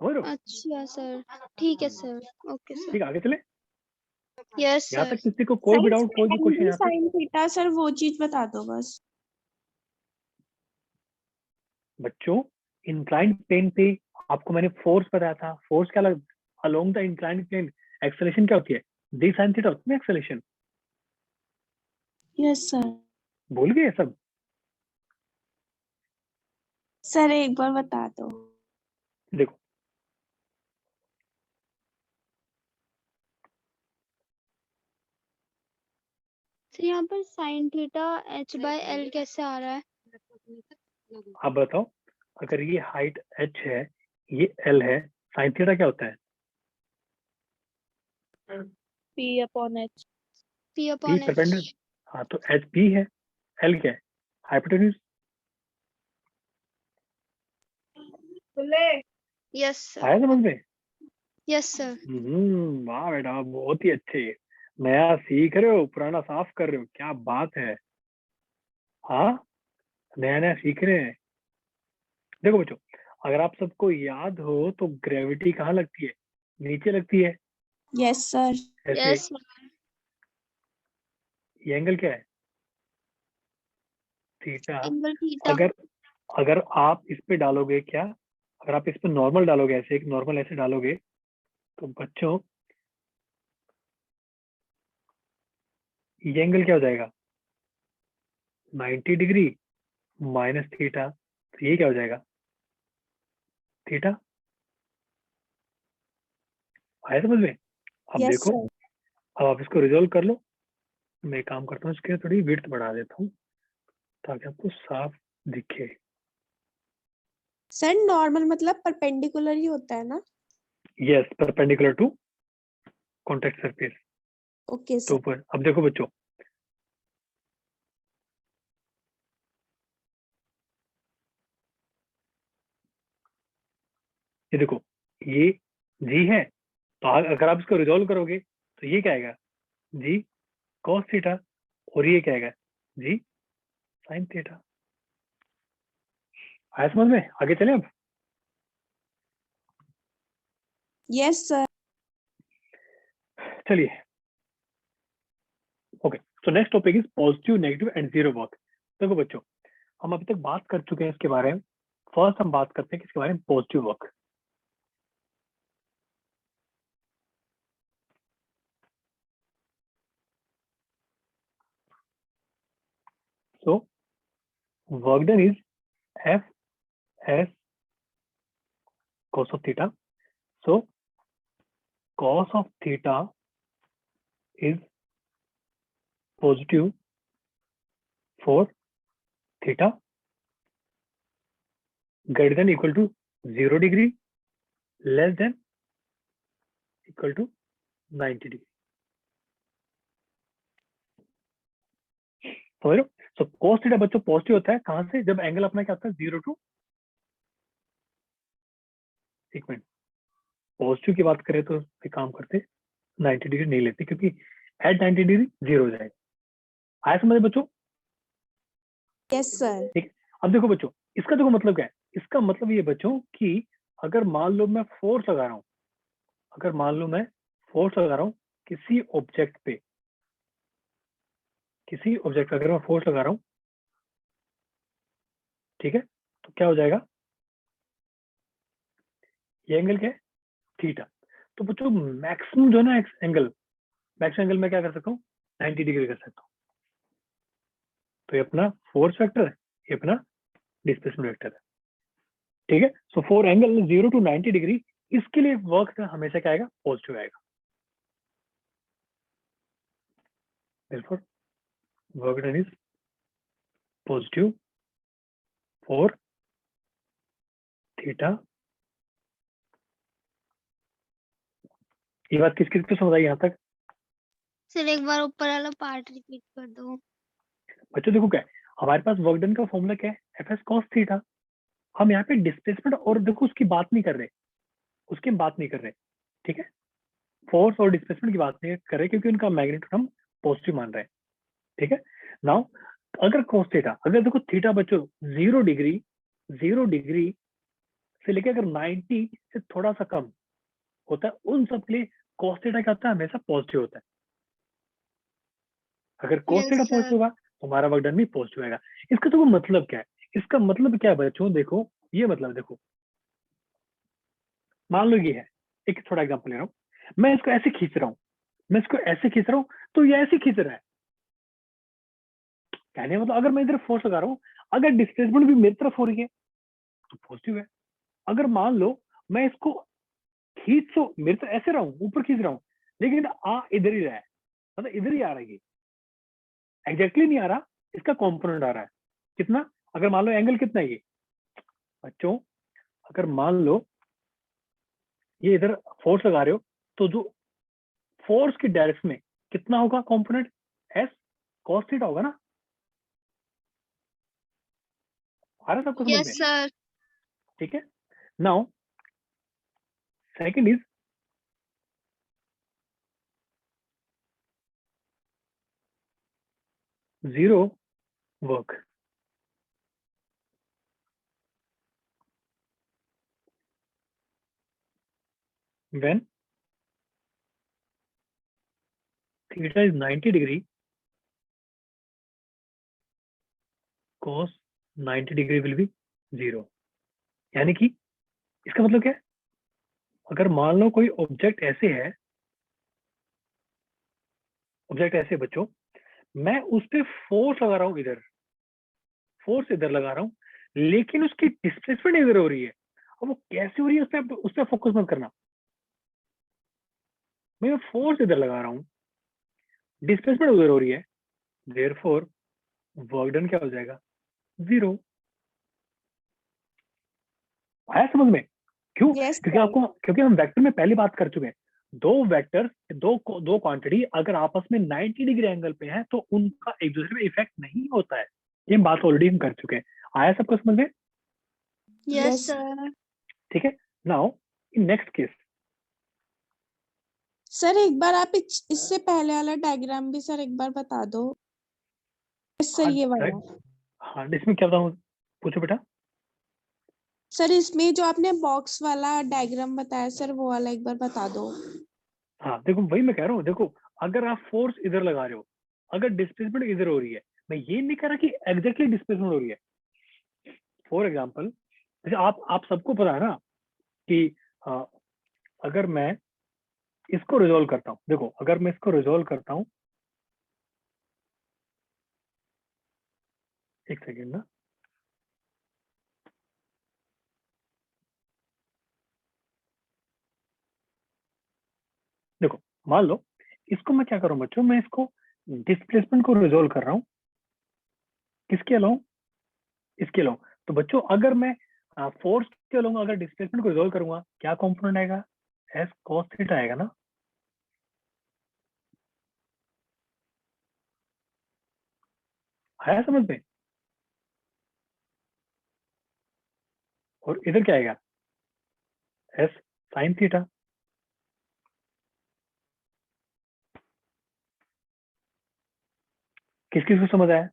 समझ रहे हो? अच्छा सर, ठीक है सर, ओके सर। ठीक है, आगे चले, यस यहाँ सर। तक किसी को कोई भी डाउट, कोई भी क्वेश्चन यहाँ तक। साइन थीटा सर वो चीज बता दो बस। बच्चों इंक्लाइंड प्लेन पे आपको मैंने फोर्स बताया था, फोर्स क्या लग along the inclined plane, acceleration क्या होती है, डी साइन थीटा होती है एक्सेलरेशन। Yes sir. भूल गए सब, सर एक बार बता दो। देखो सर यहाँ पर sine theta h by l कैसे आ रहा है। आप बताओ, अगर ये हाइट h है, ये l है, साइन थीटा क्या होता है, P upon H. p p upon perpendicular, h। हाँ तो h p है, l क्या है, हाइपोटेन्यूज। Yes sir. आया समझ में, यस सर। वाह बेटा बहुत ही अच्छे, नया सीख रहे हो पुराना साफ कर रहे हो, क्या बात है, हाँ नया नया सीख रहे हैं। देखो बच्चों अगर आप सबको याद हो तो ग्रेविटी कहाँ लगती है, नीचे लगती है, यस सर। ऐसे, यस ये एंगल क्या है, थीटा। Angle theta. अगर अगर आप इस पे डालोगे क्या, अगर आप इस पर नॉर्मल डालोगे, ऐसे एक नॉर्मल ऐसे डालोगे, तो बच्चों ये एंगल क्या हो जाएगा, 90 डिग्री माइनस थीटा, तो ये क्या हो जाएगा, थीटा। आया समझ में? अब यस देखो, सर। अब आप इसको रिजोल्व कर लो। मैं एक काम करता हूँ, इसके थोड़ी विड्थ बढ़ा देता हूँ ताकि आपको साफ दिखे। सर नॉर्मल मतलब परपेंडिकुलर ही होता है ना? Yes, perpendicular to contact surface. Okay तो सर। ऊपर अब देखो बच्चों, ये देखो, ये जी है, तो अगर आप इसको रिजोल्व करोगे तो ये क्या आएगा, जी कॉस थीटा, और ये क्या आएगा, जी साइन थीटा। आया समझ में? आगे चले अब। Yes sir. चलिए, okay, so next topic is positive, negative and zero work. देखो बच्चों, हम अभी तक बात कर चुके हैं इसके बारे में। फर्स्ट हम बात करते हैं किसके बारे में, positive work. So work done is F S cos of theta. So cos of theta is positive for theta greater than equal to 0 degree, less than equal to 90 degree. समझ लो? सो cos theta बच्चों positive होता है कहां से, जब angle अपना क्या होता है, 0 टू, एक मिनट, पॉजिटिव की बात करें तो एक काम करते 90 डिग्री नहीं लेते, क्योंकि एट 90 डिग्री 0 हो जाएगा। आया समझ बच्चों? Yes sir. ठीक है, अब देखो बच्चों, इसका देखो मतलब क्या है, इसका मतलब ये बच्चों कि अगर मान लो मैं फोर्स लगा रहा हूं, अगर मान लो मैं फोर्स लगा रहा हूं किसी ऑब्जेक्ट पे, किसी ऑब्जेक्ट पे अगर मैं फोर्स लगा रहा हूं, ठीक है, तो क्या हो जाएगा, ये एंगल क्या है, थीटा। तो बच्चों मैक्सिमम जो है ना एंगल, मैक्सिमम एंगल मैं क्या कर सकता हूँ, 90 डिग्री कर सकता हूँ। तो ये अपना फोर्स वेक्टर है, ये अपना डिस्प्लेसमेंट वेक्टर है। ठीक है, so for angle 0 to 90 degree, इसके लिए वर्क हमेशा क्या आएगा, पॉजिटिव आएगा। therefore work done is positive for theta। ये बात किस किस को समझ आई यहाँ तक? सर एक बार ऊपर वाला पार्ट रिपीट कर दो। बच्चों देखो क्या है, हमारे पास वर्क डन का फॉर्मूला क्या है, एफ एस कॉस थीटा। हम यहाँ पे डिस्प्लेसमेंट और देखो उसकी बात नहीं कर रहे, उसकी हम बात नहीं कर रहे, ठीक है, फोर्स और डिस्प्लेसमेंट की बात नहीं कर रहे, क्योंकि उनका मैग्नीट्यूड हम पॉजिटिव मान रहे हैं। ठीक है, नाउ अगर cos थीटा, अगर देखो थीटा बच्चों 0 डिग्री, 0 डिग्री से लेकर अगर 90 से थोड़ा सा कम होता है, उन सब के लिए cos थीटा क्या होता है, हमेशा पॉजिटिव होता है। अगर cos yes theta sir. Positive होगा तो हमारा वर्क डन भी पॉजिटिव आएगा। इसका तो मतलब क्या है, इसका मतलब क्या है बच्चों, देखो ये मतलब देखो, मान लो ये है, एक थोड़ा एग्जांपल ले रहा हूँ, मैं इसको ऐसे खींच रहा हूँ, मैं इसको ऐसे खींच रहा हूँ, तो ये ऐसे खींच रहा है, कहने का मतलब अगर मैं इधर फोर्स लगा रहा हूँ, अगर डिस्प्लेसमेंट भी मेरी तरफ हो रही है तो पॉजिटिव है। अगर मान लो मैं इसको खींच तो मेरे तो ऐसे रहा हूँ, ऊपर खींच रहा हूँ, लेकिन आ इधर ही रहा है, मतलब इधर ही आ रहा है, ये एग्जैक्टली नहीं आ रहा, इसका कॉम्पोनेंट आ रहा है। कितना, अगर मान लो एंगल कितना है ये बच्चों, अगर मान लो ये इधर फोर्स लगा रहे हो, तो जो फोर्स की डायरेक्शन में कितना होगा कॉम्पोनेंट, एस कॉस थीटा होगा ना। आ रहा है सबको समझ यस में? सर। ठीक है, now second is zero work. When theta is 90 degree, cos 90 degree will be 0, यानी कि इसका मतलब क्या है, अगर मान लो कोई ऑब्जेक्ट ऐसे है, ऑब्जेक्ट ऐसे बच्चों, मैं उस पर फोर्स लगा रहा हूँ, इधर फोर्स इधर लगा रहा हूँ, लेकिन उसकी डिस्प्लेसमेंट इधर हो रही है। अब वो कैसे हो रही है उस पर फोकस मत करना। मैं फोर्स इधर लगा रहा हूँ, डिस्प्लेसमेंट उधर हो रही है, देयरफॉर वर्क डन क्या हो जाएगा, 0। आया समझ में? क्यों? यस क्योंकि हम वेक्टर में पहले बात कर चुके हैं, दो वेक्टर, दो क्वांटिटी अगर आपस में 90 डिग्री एंगल पे है तो उनका एक दूसरे पे इफेक्ट नहीं होता है। ये बात ऑलरेडी हम कर चुके हैं। आया सबको समझ में? Yes Yes. सर। ठीक है। Now in next case, sir एक बार आप इससे पहले वाला डायग्राम भी सर एक बार बता दो। सर ये वाला। हाँ इसमें क्या बताऊँ, पूछो बेटा। सर इसमें जो आपने बॉक्स वाला डायग्राम बताया सर वो वाला एक बार बता दो। हाँ देखो वही मैं कह रहा हूँ, देखो अगर आप फोर्स इधर लगा रहे हो, अगर डिस्प्लेसमेंट इधर हो रही है, मैं ये नहीं कह रहा कि एग्जैक्टली डिस्प्लेसमेंट हो रही है। फॉर एग्जाम्पल, जैसे आप सबको पता है ना कि अ, अगर मैं इसको रिजोल्व करता हूँ, देखो अगर मैं इसको रिजोल्व करता हूँ, एक सेकेंड ना, देखो मान लो इसको मैं क्या करूँ बच्चों, मैं इसको डिस्प्लेसमेंट को रिजोल्व कर रहा हूँ, किसके अलाउ, इसके अलाउ। तो बच्चों अगर मैं फोर्स के अलाउ अगर डिस्प्लेसमेंट को रिजोल्व करूंगा, क्या कॉम्पोनेंट आएगा, एस कॉस थीटा आएगा ना। आया समझ में? और इधर क्या आएगा, एस साइन थीटा। किस किस को समझ आया?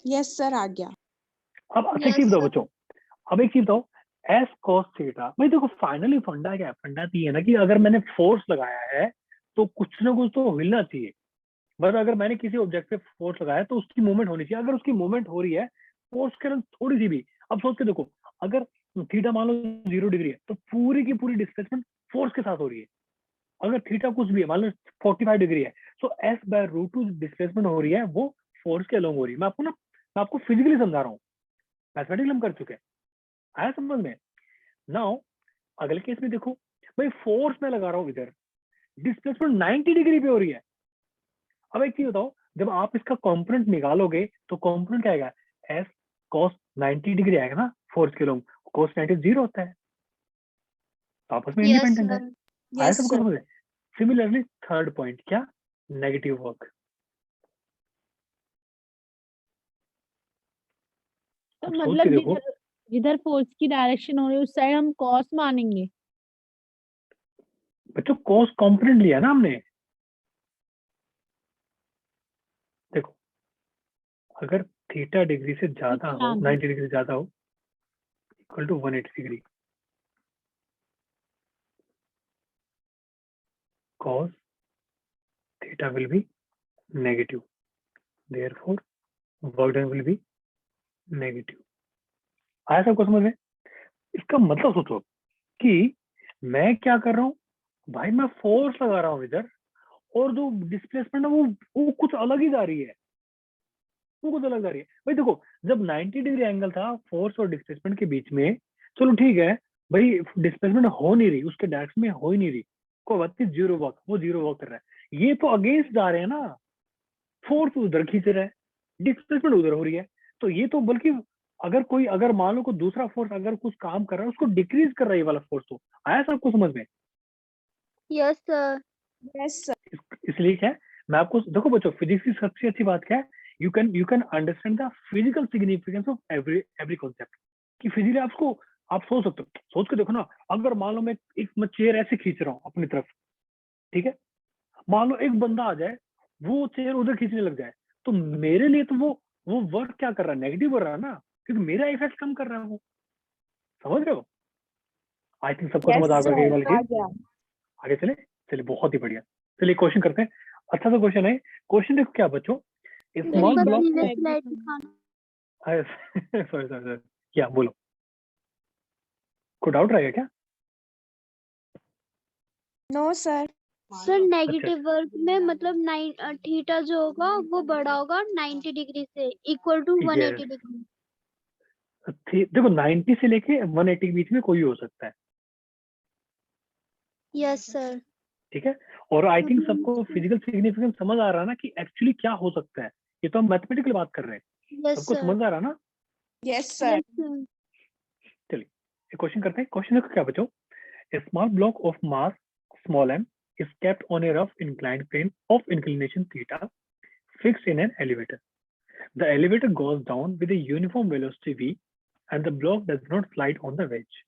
यस सर आ गया। अब अच्छा एक यस चीज बताओ सर। बच्चों, अब एक चीज बताओ, एस कॉस थीटा, भाई देखो फाइनली फंडा क्या है, फंडा तो ये है ना कि अगर मैंने फोर्स लगाया है तो कुछ ना कुछ तो हिलना चाहिए। बस अगर मैंने किसी ऑब्जेक्ट पे फोर्स लगाया तो उसकी मूवमेंट होनी चाहिए। अगर उसकी मूवमेंट हो रही है, फोर्स के अंदर थोड़ी सी भी, अब सोच के देखो, अगर थीटा मान लो 0 डिग्री है तो पूरी की पूरी डिस्प्लेसमेंट फोर्स के साथ हो रही है। अगर थीटा कुछ भी है, मान लो 45 डिग्री है, तो S by root two displacement हो रही है, वो फोर्स के अलोंग हो रही है। मैं आपको फिजिकली समझा रहा हूँ, मैथमेटिकली हम कर चुके हैं। आया समझ में? नाउ अगले केस में देखो, भाई फोर्स मैं लगा रहा हूँ इधर, डिस्प्लेसमेंट 90 डिग्री पे हो रही है। अब एक चीज बताओ, जब आप इसका कॉम्पोनेंट निकालोगे तो कॉम्पोनेंट क्या आएगा, एस कॉस 90 डिग्री आएगा ना, फोर्स के लोग कॉस 90 0 होता है, तो आपस में यस इंडिपेंडेंट है। सर। आया यस सबको सर। समझ में? सिमिलरली थर्ड पॉइंट क्या, नेगेटिव वर्क। तो अब सोच के मतलब देखो, जिधर जिधर फोर्स की डायरेक्शन हो रही है उस साइड हम कॉस मानेंगे। बच्चों कॉस कॉम्पोनेंट लिया ना हमने। देखो अगर थीटा डिग्री से ज्यादा हो, 90 डिग्री से ज्यादा हो, equal to 180 degree, cos theta will be negative, therefore work done will be negative। आया सबको समझ में? इसका मतलब सोचो कि मैं क्या कर रहा हूँ, भाई मैं फोर्स लगा रहा हूँ इधर, और जो डिस्प्लेसमेंट है वो कुछ अलग ही जा रही है, वो कुछ अलग जा रही है। भाई देखो जब 90 डिग्री एंगल था फोर्स और डिस्प्लेसमेंट के बीच में, चलो ठीक है भाई, डिस्प्लेसमेंट हो नहीं रही, उसके डायरेक्शन में हो ही नहीं रही, कोई बात नहीं, जीरो वर्क, वो जीरो वर्क कर रहा है। ये तो अगेंस्ट जा रहे हैं ना, फोर्स उधर खींच रहा है, डिस्प्लेसमेंट उधर हो रही है। तो ये तो बल्कि अगर मान लो कोई दूसरा फोर्स अगर कुछ काम कर रहा है, उसको डिक्रीज कर रहा है ये वाला फोर्स। तो आया सबको समझ में? Yes sir. Yes sir. इसलिए क्या है, मैं आपको देखो बच्चों, फिजिक्स की सबसे अच्छी बात क्या है, you can understand the physical significance of every concept. कि फिजिकली आपको, आप सोच सकते हो, सोच के देखो ना, अगर मान लो मैं चेयर ऐसे खींच रहा हूँ अपनी तरफ, ठीक है, मान लो एक बंदा आ जाए, वो चेयर उधर खींचने लग जाए, तो मेरे लिए तो वो वर्क क्या कर रहा है, नेगेटिव कर रहा है ना, क्योंकि मेरा इफेक्ट कम कर रहा है वो। समझ रहे हो? आई थिंक सबको यस समझ आ गया ये वाला सर आ केस। गया। आगे चले, चलिए बहुत ही बढ़िया। चलिए क्वेश्चन करते हैं, अच्छा सा क्वेश्चन है। क्वेश्चन देखो क्या बच्चों, एक small bar block previous of, slide दिखाना। सॉरी सॉरी सॉरी, क्या बोलो? कोई डाउट रहेगा क्या? No sir. सर नेगेटिव वर्ग में मतलब थीटा जो होगा वो बड़ा होगा 90 डिग्री से इक्वल टू 180 डिग्री। देखो 90 से लेके 180 के बीच में कोई हो सकता है, यस सर। ठीक है। और आई थिंक सबको फिजिकल सिग्निफिकेंस समझ आ रहा है ना कि एक्चुअली क्या हो सकता है। ये तो हम मैथमेटिकल बात कर रहे हैं, यस सबको सर। समझ आ रहा है ना? Yes sir. Yes sir. चलिए एक क्वेश्चन करते हैं। क्वेश्चन देखो क्या बच्चों, a small block of mass small m is kept on a rough inclined plane of inclination theta fixed in an elevator. The elevator goes down with a uniform velocity v and the block does not slide on the wedge.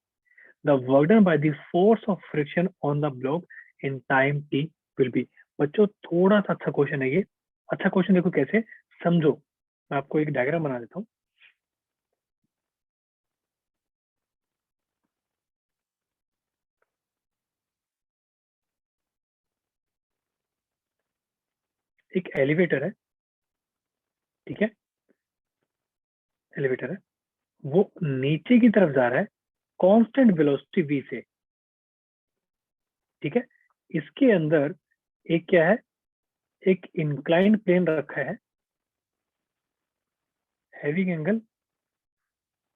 The work done by the force of friction on the block in time t will be. बच्चों थोड़ा सा अच्छा question है ये। अच्छा question देखो कैसे समझो, मैं आपको एक डायग्राम बना देता हूँ। एक एलिवेटर है, ठीक है, एलिवेटर है, वो नीचे की तरफ जा रहा है कांस्टेंट वेलोसिटी v से, ठीक है। इसके अंदर एक क्या है, एक इंक्लाइन प्लेन रखा है, हैविंग एंगल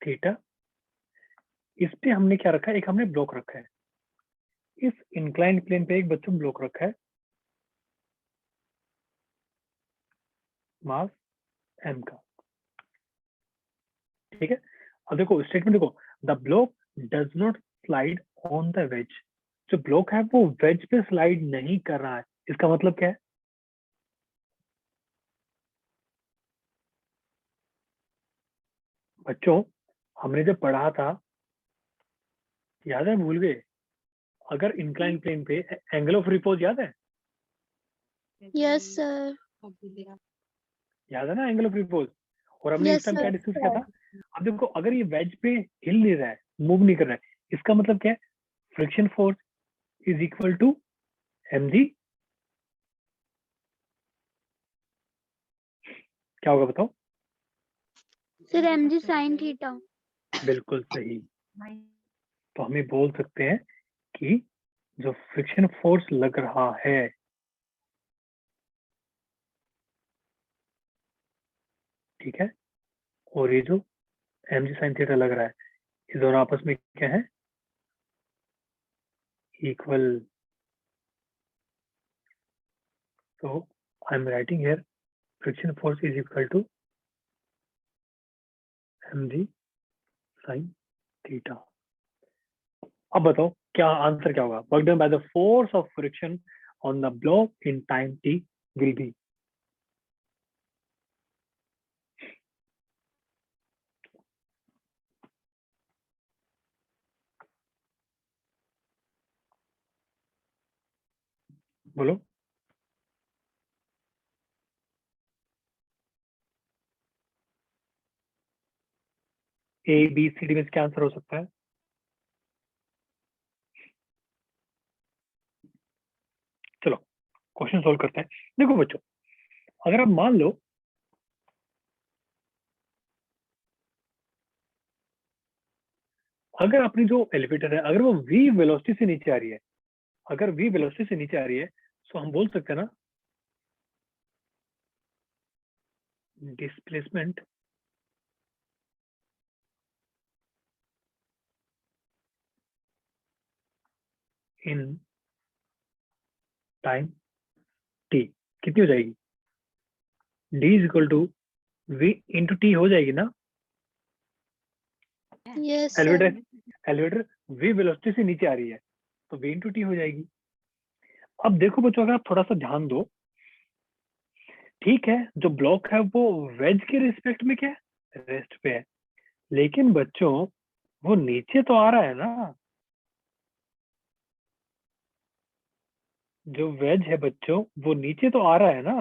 थीटा। इस पे हमने क्या रखा है, एक हमने ब्लॉक रखा है। इस इंक्लाइन प्लेन पे एक बच्चों ब्लॉक रखा है, मास m का, ठीक है। अब देखो स्टेटमेंट देखो, the block does not slide on the ways. जो ब्लॉक है वो वेज पे स्लाइड नहीं कर रहा है, इसका मतलब क्या है? बच्चों हमने जब पढ़ा था, याद है, भूल गए? अगर इंक्लाइन प्लेन पे एंगल ऑफ रिपोज याद है? Yes sir. याद है ना एंगल ऑफ रिपोज? और हमने इस यस टाइम क्या सर। डिस्कस किया था? अब देखो अगर ये वेज पे हिल नहीं रहा है, मूव नहीं कर रहा है, इसका मतलब क्या है? Friction force is equal to mg, क्या होगा बताओ? Sir mg sin theta. बिल्कुल सही। तो हमें बोल सकते हैं कि जो फ्रिक्शन फोर्स लग रहा है, ठीक है, और ये जो mg sin थीटा लग रहा है, ये दोनों आपस में क्या है? Equal. So I'm writing here friction force is equal to mg sin theta. अब बताओ क्या आंसर क्या होगा? Work done by the force of friction on the block in time t will be. बोलो। ए बी सी डी में क्या answer हो सकता है? चलो क्वेश्चन सोल्व करते हैं। देखो बच्चों, अगर आप मान लो अगर अपनी जो एलिवेटर है अगर वो v वेलोसिटी से नीचे आ रही है, अगर v वेलोसिटी से नीचे आ रही है, तो हम बोल सकते हैं ना डिस्प्लेसमेंट इन टाइम t कितनी हो जाएगी? d is equal to v into T हो जाएगी ना। Yes sir. Elevator v velocity से नीचे आ रही है तो v इंटू टी हो जाएगी। अब देखो बच्चों, अगर आप थोड़ा सा ध्यान दो, ठीक है, जो ब्लॉक है वो वेज के रिस्पेक्ट में क्या है? रेस्ट पे है। लेकिन बच्चों वो नीचे तो आ रहा है ना, जो वेज है बच्चों वो नीचे तो आ रहा है ना।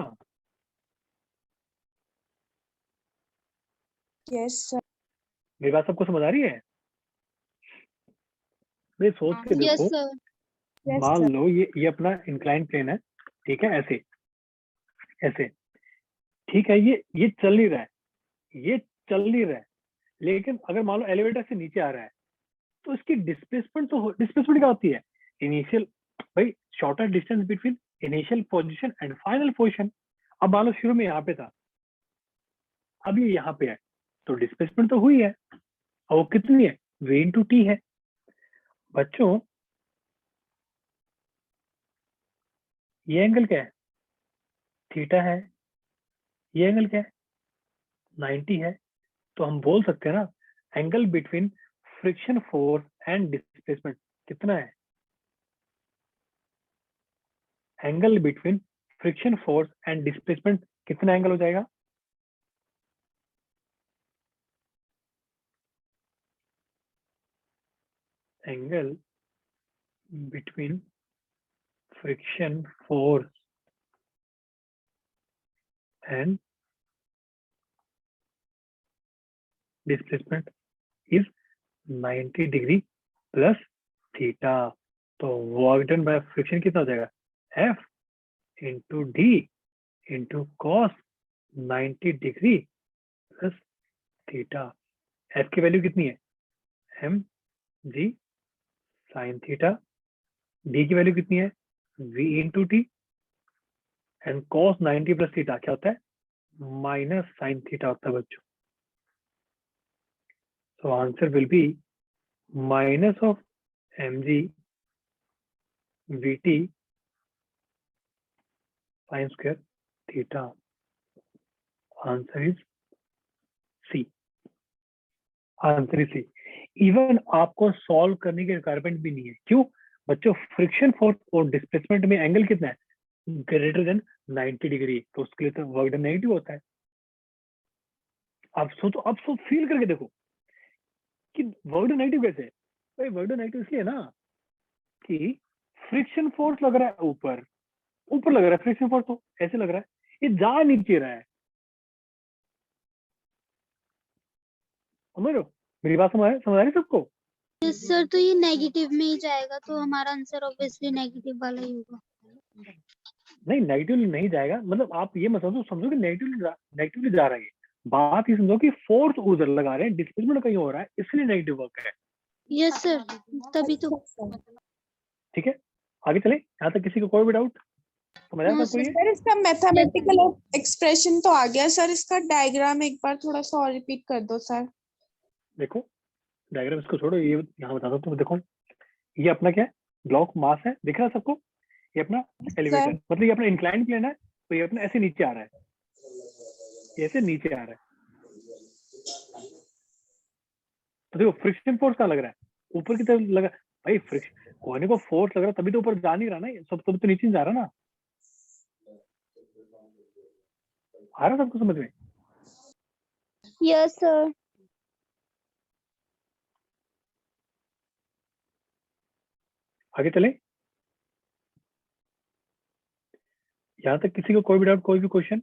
Yes sir. मेरी बात सबको समझ आ रही है? भाई सोच के यस देखो, सर। यस मान सर। लो ये अपना इंक्लाइन प्लेन है, ठीक है, ऐसे ऐसे, ठीक है, ये चल नहीं रहा है, ये चल नहीं रहा है। लेकिन अगर मान लो एलिवेटर से नीचे आ रहा है, तो इसकी डिस्प्लेसमेंट क्या होती है? इनिशियल, भाई shorter distance between initial position and final position. अब मान लो शुरू में यहाँ पे था, अब ये यहाँ पे है, तो डिस्प्लेसमेंट तो हुई है, और वो कितनी है? v इंटू टी है। बच्चों ये एंगल क्या है? थीटा है। ये एंगल क्या है? 90 है। तो हम बोल सकते हैं ना, angle between friction force and displacement कितना है? Angle between friction force and displacement कितना एंगल हो जाएगा? Angle between friction force and displacement is 90 degree plus theta. तो वर्क डन बाय फ्रिक्शन कितना हो जाएगा? F into D into cos 90 degree plus theta. F की वैल्यू कितनी है? M G sine theta. D की वैल्यू कितनी है? V into T and cos 90 plus theta क्या होता है? माइनस साइन थीटा होता है बच्चों। So answer will be minus of mg vt sin square theta. Answer is C. Answer is C. Even आपको सॉल्व करने की रिक्वायरमेंट भी नहीं है। क्यों बच्चों? फ्रिक्शन फोर्स और डिस्प्लेसमेंट में एंगल कितना है? Greater than 90 degree. तो उसके लिए तो वर्क डन नेगेटिव होता है। आप फील करके देखो कि वर्क डन नेगेटिव कैसे है। भाई वर्क डन नेगेटिव इसलिए ना कि फ्रिक्शन फोर्स लग रहा है ऊपर लग रहा है फ्रिक्शन फोर्स, तो ऐसे लग रहा है ये जा नीचे रहा है। समझ रहे हो मेरी बात? समझ आ रही सबको? यस सर, तो ये नेगेटिव में ही जाएगा, तो हमारा आंसर ऑब्वियसली नेगेटिव वाला ही होगा। नहीं नेगेटिवली नहीं जाएगा, मतलब आप ये मत समझो कि नेगेटिवली जा रहा है। बात ये समझो कि फोर्स उधर लगा रहे हैं, डिस्प्लेसमेंट कहीं हो रहा है, इसलिए नेगेटिव वर्क है। यस सर, तभी तो। ठीक है आगे चले। यहाँ तक किसी को कोई भी डाउट? समझ आया नो सबको ये? सर इसका मैथमेटिकल एक्सप्रेशन तो आ गया सर, इसका डायग्राम एक बार थोड़ा सा और रिपीट कर दो सर। देखो डायग्राम इसको छोड़ो, ये यहाँ बता दो तुम। देखो ये अपना क्या है? ब्लॉक मास है, दिख रहा है सबको? ये अपना एलिवेटर, मतलब ये अपना इंक्लाइन प्लेन है, तो ये अपना ऐसे नीचे आ रहा है, ऐसे नीचे आ रहा है। तो देखो फ्रिक्शन फोर्स कहाँ लग रहा है? ऊपर की तरफ लगा। भाई फ्रिक्शन कोने को फोर्स लग रहा है तभी तो ऊपर जा नहीं रहा ना, ये सब तो नीचे जा रहा ना। आ रहा सबको समझ में? Yes sir. आगे चले। यहाँ तक किसी को कोई भी डाउट, कोई भी क्वेश्चन?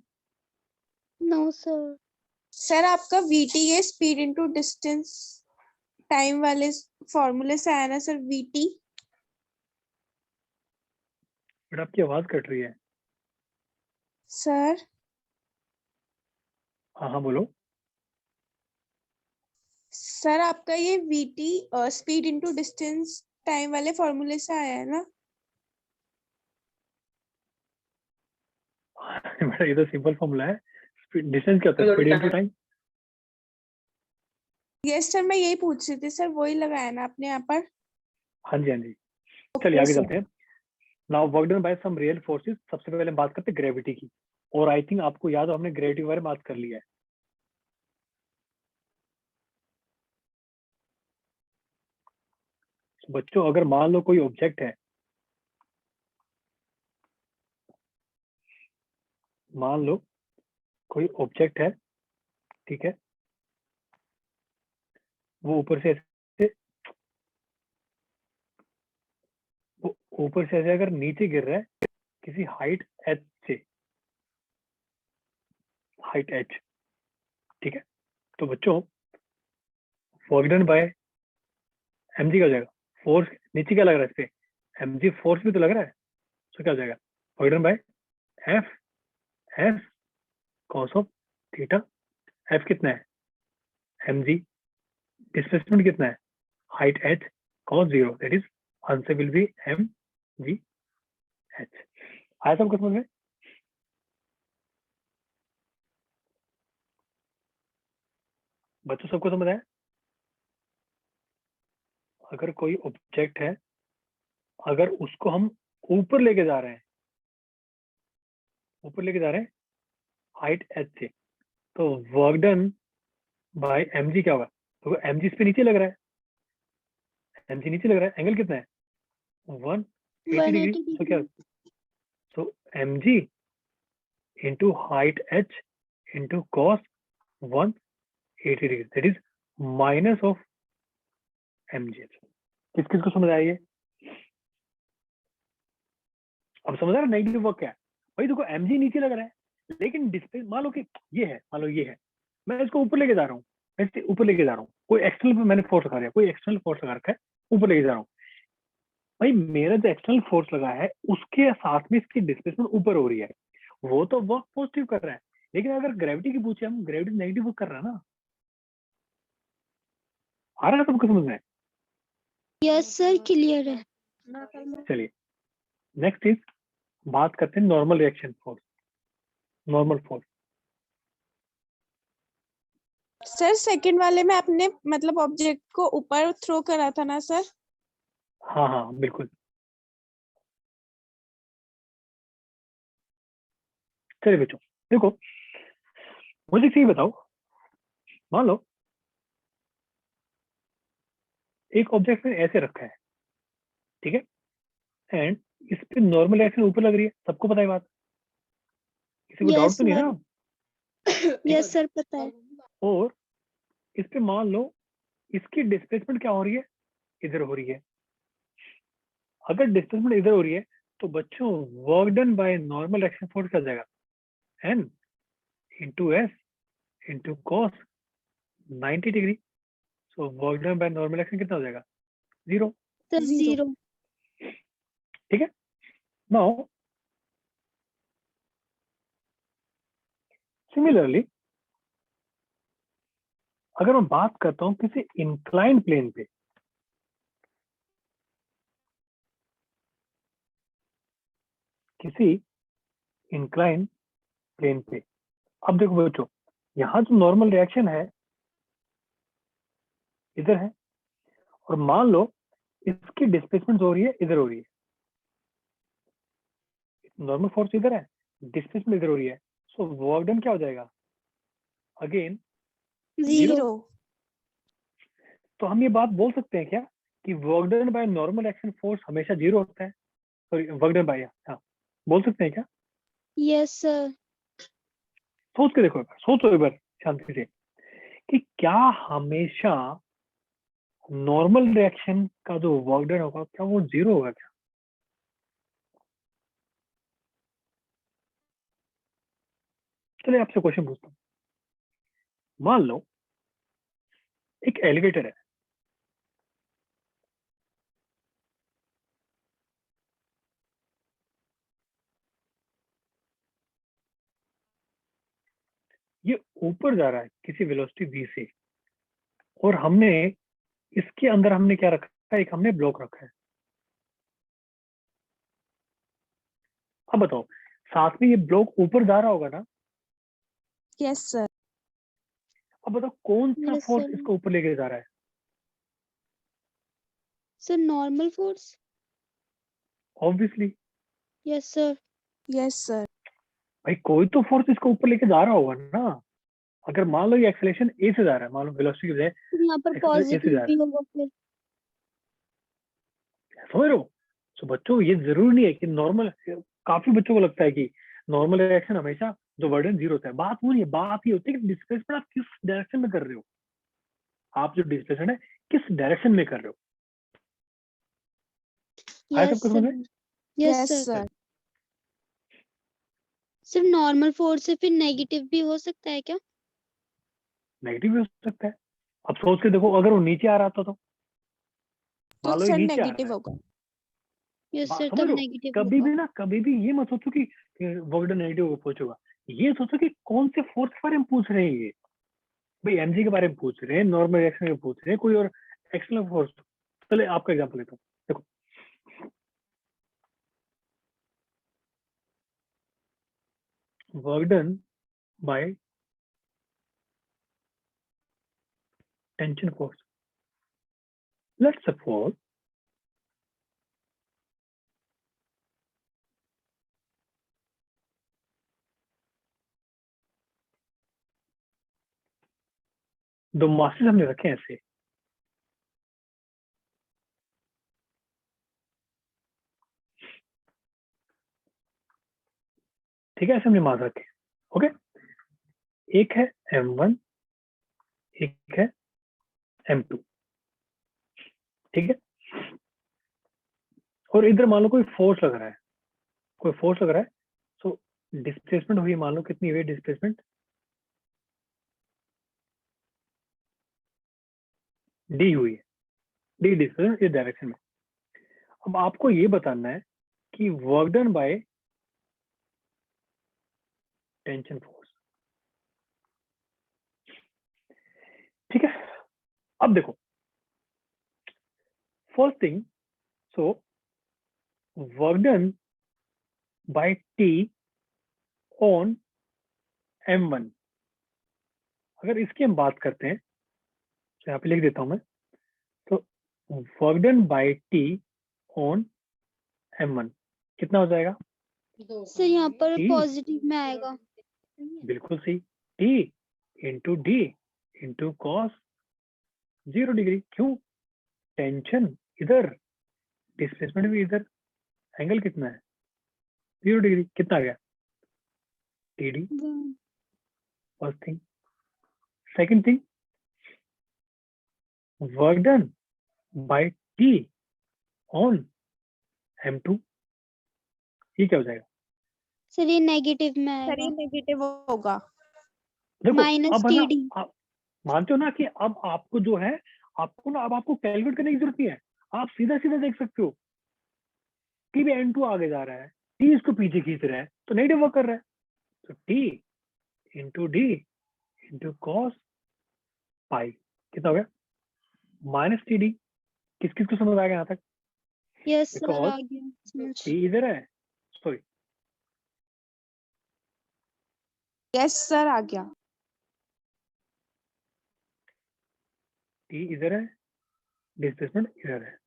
No sir. सर आपका वीटी है स्पीड इनटू डिस्टेंस टाइम वाले फॉर्मूले से आया ना सर, वीटी। बट आपकी आवाज कट रही है। सर हाँ बोलो। सर आपका ये VT speed into distance time वाले फॉर्मूले से आया है ना? बेटा ये तो सिंपल फॉर्मूला है। डिस्टेंस क्या होता है? Speed into time. Yes sir, मैं यही पूछ रही थी सर, वही लगाया ना आपने यहाँ पर? हाँ जी चलिए आगे चलते हैं। Now work done by some real forces. सबसे पहले हम बात करते हैं ग्रेविटी की, और आई थिंक आपको याद हो हमने ग्रेविटी के बारे में बात कर लिया है। बच्चों अगर मान लो कोई ऑब्जेक्ट है, मान लो कोई ऑब्जेक्ट है, ठीक है, वो ऊपर से ऐसे, वो ऊपर से ऐसे अगर नीचे गिर रहा है किसी हाइट एच से, हाइट एच, ठीक है, तो बच्चों वर्क डन बाय mg का हो जाएगा। फोर्स नीचे क्या लग रहा है? इस पे mg फोर्स भी तो लग रहा है, तो क्या हो जाएगा? Work done bye f s cos of theta. f कितना है? mg। डिस्प्लेसमेंट कितना है? height h cos 0, that is answer will be mgh. आया सबको समझ में? बच्चों सबको समझ आया? अगर कोई ऑब्जेक्ट है, अगर उसको हम ऊपर लेके जा रहे हैं, हाइट h से, तो वर्क डन बाय mg क्या होगा? तो mg इस पे नीचे लग रहा है, एंगल कितना है? 180 डिग्री। तो क्या, so mg into height h into cos 180 degree, that is minus of mg. किस किस को समझ आई है? अब समझ आ रहा नेगेटिव वर्क क्या है? भाई देखो mg नीचे लग रहा है, लेकिन डिस्प्ले मान लो कि ये है, मैं इसको ऊपर लेके जा रहा हूँ, कोई एक्सटर्नल पे मैंने फोर्स लगा दिया, कोई एक्सटर्नल फोर्स लगा रखा है, ऊपर लेके जा रहा हूँ। भाई मेरा जो एक्सटर्नल फोर्स लगा है उसके साथ में इसकी डिस्प्लेसमेंट ऊपर हो रही है, वो तो वर्क पॉजिटिव कर रहा है। लेकिन अगर ग्रेविटी की पूछे हम, ग्रेविटी नेगेटिव वर्क कर रहा है ना। आ रहा है सबको समझ में? यस सर, क्लियर है। चलिए नेक्स्ट इज बात करते हैं normal reaction force, normal force. Sir second वाले में आपने मतलब ऑब्जेक्ट को ऊपर थ्रो करा था ना सर? हाँ बिल्कुल। चलिए बच्चों देखो, मुझे सही बताओ, मान लो एक ऑब्जेक्ट में ऐसे रखा है, ठीक है, एंड इस पे नॉर्मल रिएक्शन ऊपर लग रही है, सबको पता है बात, किसी को डाउट यस तो नहीं सर, ना? यस सर पता है। और इस पे मान लो इसकी डिस्प्लेसमेंट क्या हो रही है? इधर हो रही है। अगर डिस्प्लेसमेंट इधर हो रही है तो बच्चों work done by normal reaction force क्या हो जाएगा? n into s into cos 90 degree. So work done by normal reaction कितना हो जाएगा? 0। सर 0। ठीक है। नाउ सिमिलरली अगर मैं बात करता हूं किसी इंक्लाइन प्लेन पे, अब देखो बच्चों, यहाँ जो नॉर्मल रिएक्शन है इधर है, और मान लो इसकी डिस्प्लेसमेंट हो रही है, इधर हो रही है। नॉर्मल फोर्स इधर है, डिस्प्लेसमेंट इधर हो रही है, सो वर्क डन क्या हो जाएगा? अगेन 0। तो हम ये बात बोल सकते हैं क्या कि work done by normal action force हमेशा 0 होता है? सॉरी, वर्क डन बाय, हाँ बोल सकते हैं क्या? Yes sir. सोच के देखो, सोचो एक बार शांति से कि क्या हमेशा नॉर्मल रिएक्शन का जो वर्क डन होगा क्या वो 0 होगा क्या? चलिए आपसे क्वेश्चन पूछता हूँ। मान लो एक एलिवेटर है, ये ऊपर जा रहा है किसी वेलोसिटी v से, और हमने इसके अंदर हमने क्या रखा है? एक हमने ब्लॉक रखा है। अब बताओ, साथ में ये ब्लॉक ऊपर जा रहा होगा ना? Yes sir. अब बताओ कौन सा Yes, फोर्स sir. इसको ऊपर लेके जा रहा है? Sir normal force. Obviously yes sir. Yes sir. भाई कोई तो फोर्स इसको ऊपर लेके जा रहा होगा ना। अगर मान लो ये एक्सेलरेशन ए से जा रहा है, मान लो वेलोसिटी की यहाँ पर एक्सेलरेशन ए से पॉजिटिव जा रहा भी होगा फिर। है, समझ रहे हो? तो बच्चों ये जरूरी नहीं है कि नॉर्मल, काफी बच्चों को लगता है कि नॉर्मल रिएक्शन हमेशा जो वर्डन 0 होता है। बात वो नहीं है, बात ये होती है कि डिस्प्लेसमेंट आप किस डायरेक्शन में कर रहे हो, आप जो डिस्प्लेसमेंट है किस डायरेक्शन में कर रहे हो। आया यस सबको समझ सर। में? Yes yes sir. सर। सिर्फ नॉर्मल फोर्स से फिर नेगेटिव भी हो सकता है क्या? नेगेटिव भी हो सकता है। अब सोच के देखो, अगर वो नीचे आ रहा था तो तो मान लो ये सर नीचे आ रहा नेगेटिव है, होगा। यस सर, समझ तब रहे हो? नेगेटिव कभी होगा। भी ना, कभी भी ये मत सोचो कि वर्क डन नेगेटिव पहुंचेगा। ये सोचो कि कौन से फोर्स के बारे में पूछ रहे हैं ये। भाई एमजी के बारे में पूछ रहे हैं, नॉर्मल रिएक्शन के पूछ रहे हैं, कोई और एक्सटर्नल फोर्स। चलिए आपका एग्जांपल लेता हूँ, देखो work done by tension force. Let's suppose दो मासेस हमने रखे हैं ऐसे, ठीक है, ऐसे हमने मास रखे, ओके। एक है M1, एक है M2, ठीक है। और इधर मान लो कोई फोर्स लग रहा है, कोई फोर्स लग रहा है, सो डिस्प्लेसमेंट हुई, मान लो कितनी हुई डिस्प्लेसमेंट, डी हुई है, डी डिस्प्लेसमेंट इस डायरेक्शन में। अब आपको ये बताना है कि work done by tension force, ठीक है। अब देखो first thing, so work done bye T on M1, अगर इसकी हम बात करते हैं तो यहाँ पे लिख देता हूं मैं, तो work done bye T on M1 कितना हो जाएगा? सर यहाँ पर T, पॉजिटिव में आएगा। बिल्कुल सही, T into D into cos 0 degree. क्यों? टेंशन इधर, डिस्प्लेसमेंट भी इधर, एंगल कितना है? 0 डिग्री। कितना आ गया? T D, first thing. Second thing, work done bye T on M2, ये क्या हो जाएगा? सर ये नेगेटिव में सर ये आएगा, नेगेटिव होगा। देखो माइनस अब है ना, TD। आप मानते हो ना कि अब आपको जो है, आपको ना, अब आपको कैलकुलेट करने की जरूरत नहीं है, आप सीधा सीधा देख सकते हो कि भी N2 आगे जा रहा है, T इसको पीछे खींच रहा है, तो नेगेटिव वर्क कर रहा है, तो T into D into cos pi कितना हो गया? Minus T D. किस किस को समझ आ गया यहाँ तक? यस सर बिकॉज आ गया समझ। टी इधर है, सॉरी यस सर आ गया। टी इधर है, डिस्प्लेसमेंट इधर है,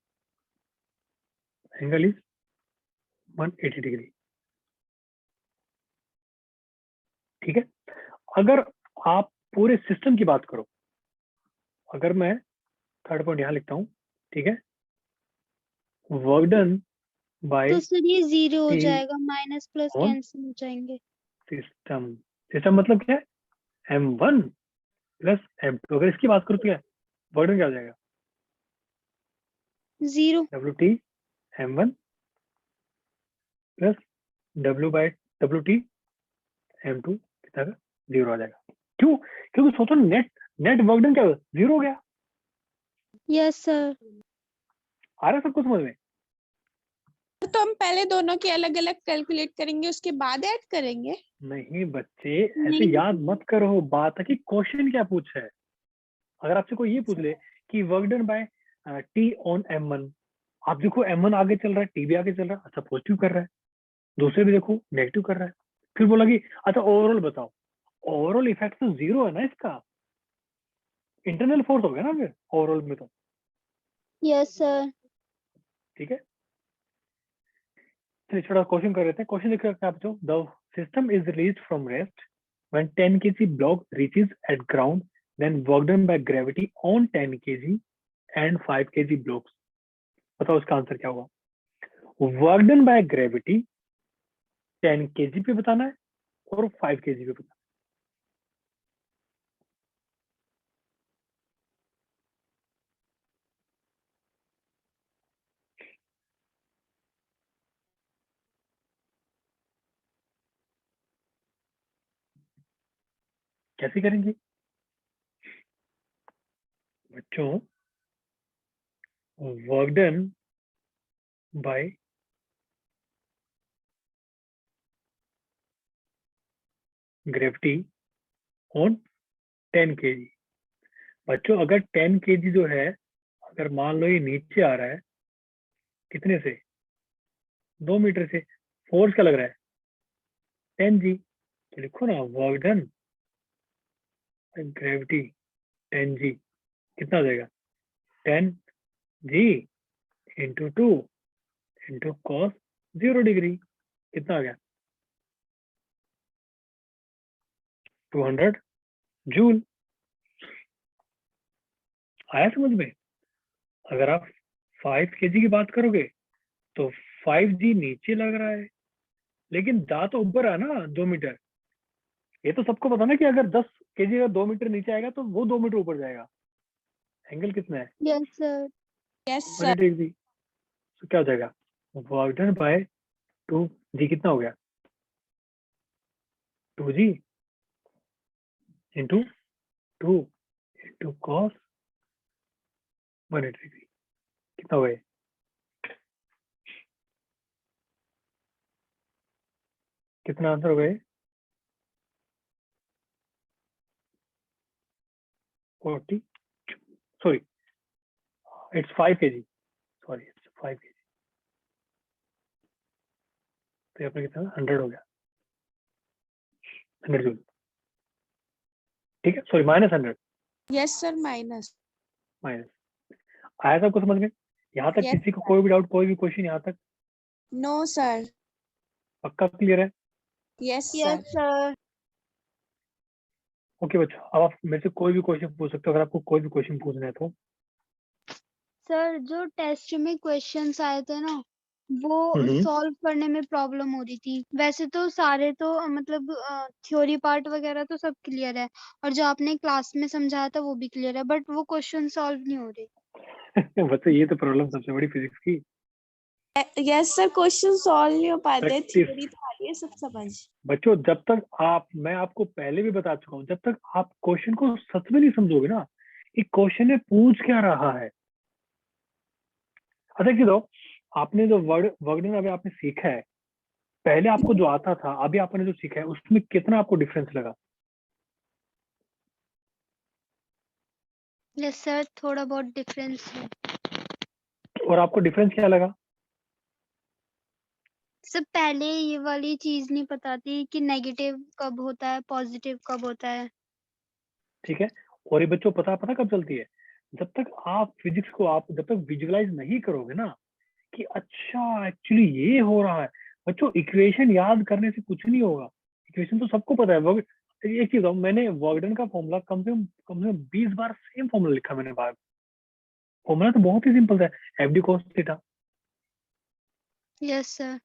एंगल इज 180 डिग्री, ठीक है। अगर आप पूरे सिस्टम की बात करो, अगर मैं थर्ड पॉइंट यहाँ लिखता हूँ, ठीक है, वर्क डन बाय तो सर ये 0 हो टी जाएगा, माइनस प्लस ऑन कैंसिल हो जाएंगे। सिस्टम। सिस्टम मतलब क्या है? M1 plus M2। अगर इसकी बात करो तो क्या वर्क डन क्या हो जाएगा? 0। WT M1 plus W by WT M2 कितना का? 0 आ जाएगा। क्यों? क्योंकि सोचो नेट नेट वर्क डन क्या हो? 0 हो गया। Yes sir. आ रहा है सबको समझ में? तो हम पहले दोनों की अलग अलग कैलकुलेट करेंगे, उसके बाद ऐड करेंगे। नहीं बच्चे, ऐसे नहीं याद मत करो, बात है कि क्वेश्चन क्या पूछा है। अगर आपसे कोई ये पूछ ले कि work done bye T on M1, आप देखो M1 आगे चल रहा है, टी भी आगे चल रहा है, अच्छा पॉजिटिव कर रहा है, दूसरे भी देखो नेगेटिव कर रहा है, फिर बोला कि अच्छा ओवरऑल बताओ, ओवरऑल इफेक्ट तो 0 है ना इसका, इंटरनल फोर्स हो गया ना फिर ओवरऑल में तो, यस सर। ठीक है। तो थोड़ा क्वेश्चन कर लेते हैं। क्वेश्चन लिख रखा है आप जो, the system is released from rest when 10 kg block reaches at ground, then work done by gravity on 10 kg and 5 kg blocks। बताओ इसका आंसर क्या होगा? Work done by gravity 10 kg पे बताना है और 5 kg पे बताना है। कैसे करेंगे बच्चों? Work done by gravity on 10 kg। बच्चों अगर 10 kg जो है, अगर मान लो ये नीचे आ रहा है, कितने से, 2 मीटर से, फोर्स क्या लग रहा है, 10G, तो लिखो ना वर्क डन ग्रेविटी 10G, कितना आ जाएगा, 10G into 2 into cos 0 degree, कितना आ गया, 200 जूल। आया समझ में? अगर आप 5 kg की बात करोगे तो 5G नीचे लग रहा है, लेकिन जा तो ऊपर है ना 2 मीटर। ये तो सबको पता ना कि अगर 10 kg का 2 मीटर नीचे आएगा तो वो 2 मीटर ऊपर जाएगा। एंगल कितना है, yes sir. Yes 180 sir. Degree. तो क्या हो जाएगा, वर्क डन बाय 2G कितना हो गया, 2G into 2 into cos 180 degree, कितना हो गया, कितना आंसर हो गया, 40, sorry it's 5 kg, sorry it's 5 kg। तो ये अपने कितना 100 हो गया, 100 जूल, ठीक है, sorry -100, yes sir, minus. Minus. आया सबको समझ में? यहाँ तक Yes, किसी को कोई भी डाउट, कोई भी क्वेश्चन यहाँ तक नो सर। पक्का क्लियर है? Yes yes sir. Sir. Okay बच्चों, अब आप मेरे से कोई भी क्वेश्चन पूछ सकते हो अगर आपको कोई भी क्वेश्चन पूछना है तो। सर जो टेस्ट में क्वेश्चंस आए थे ना, वो हम्म। सॉल्व करने में प्रॉब्लम हो रही थी। वैसे तो सारे तो मतलब थ्योरी पार्ट वगैरह तो सब क्लियर है, और जो आपने क्लास में समझाया था वो भी क्लियर है, बट वो क्वेश्चन सॉल्व नहीं हो रहे। बच्चों ये तो प्रॉब्लम सबसे बड़ी फिजिक्स की, यस सर, क्वेश्चन सॉल्व नहीं हो पाते, प्रैक्टिस। थ्योरी तो आ रही है सब समझ। बच्चों जब तक आप, मैं आपको पहले भी बता चुका हूँ, जब तक आप क्वेश्चन को सच में नहीं समझोगे ना, ये क्वेश्चन में पूछ क्या रहा है। अच्छा कि दो, आपने जो वर्ड अभी आपने सीखा है, पहले आपको जो आता था, अभी आपने जो सीखा है, उसमें कितना आपको डिफरेंस लगा? यस सर, थोड़ा बहुत डिफरेंस है। और आपको डिफरेंस क्या लगा? सर पहले ये वाली चीज नहीं पता थी कि नेगेटिव कब होता है, पॉजिटिव कब होता है। ठीक है, और ये बच्चों पता पता कब चलती है, जब तक आप फिजिक्स को आप जब तक विजुअलाइज नहीं करोगे ना कि अच्छा एक्चुअली ये हो रहा है। बच्चों इक्वेशन याद करने से कुछ नहीं होगा, इक्वेशन तो सबको पता है। एक चीज मैंने वर्कडन का फॉर्मूला कम से कम 20 बार सेम फॉर्मूला लिखा मैंने बार। फॉर्मूला तो बहुत ही सिंपल था, F D cos theta. Yes sir.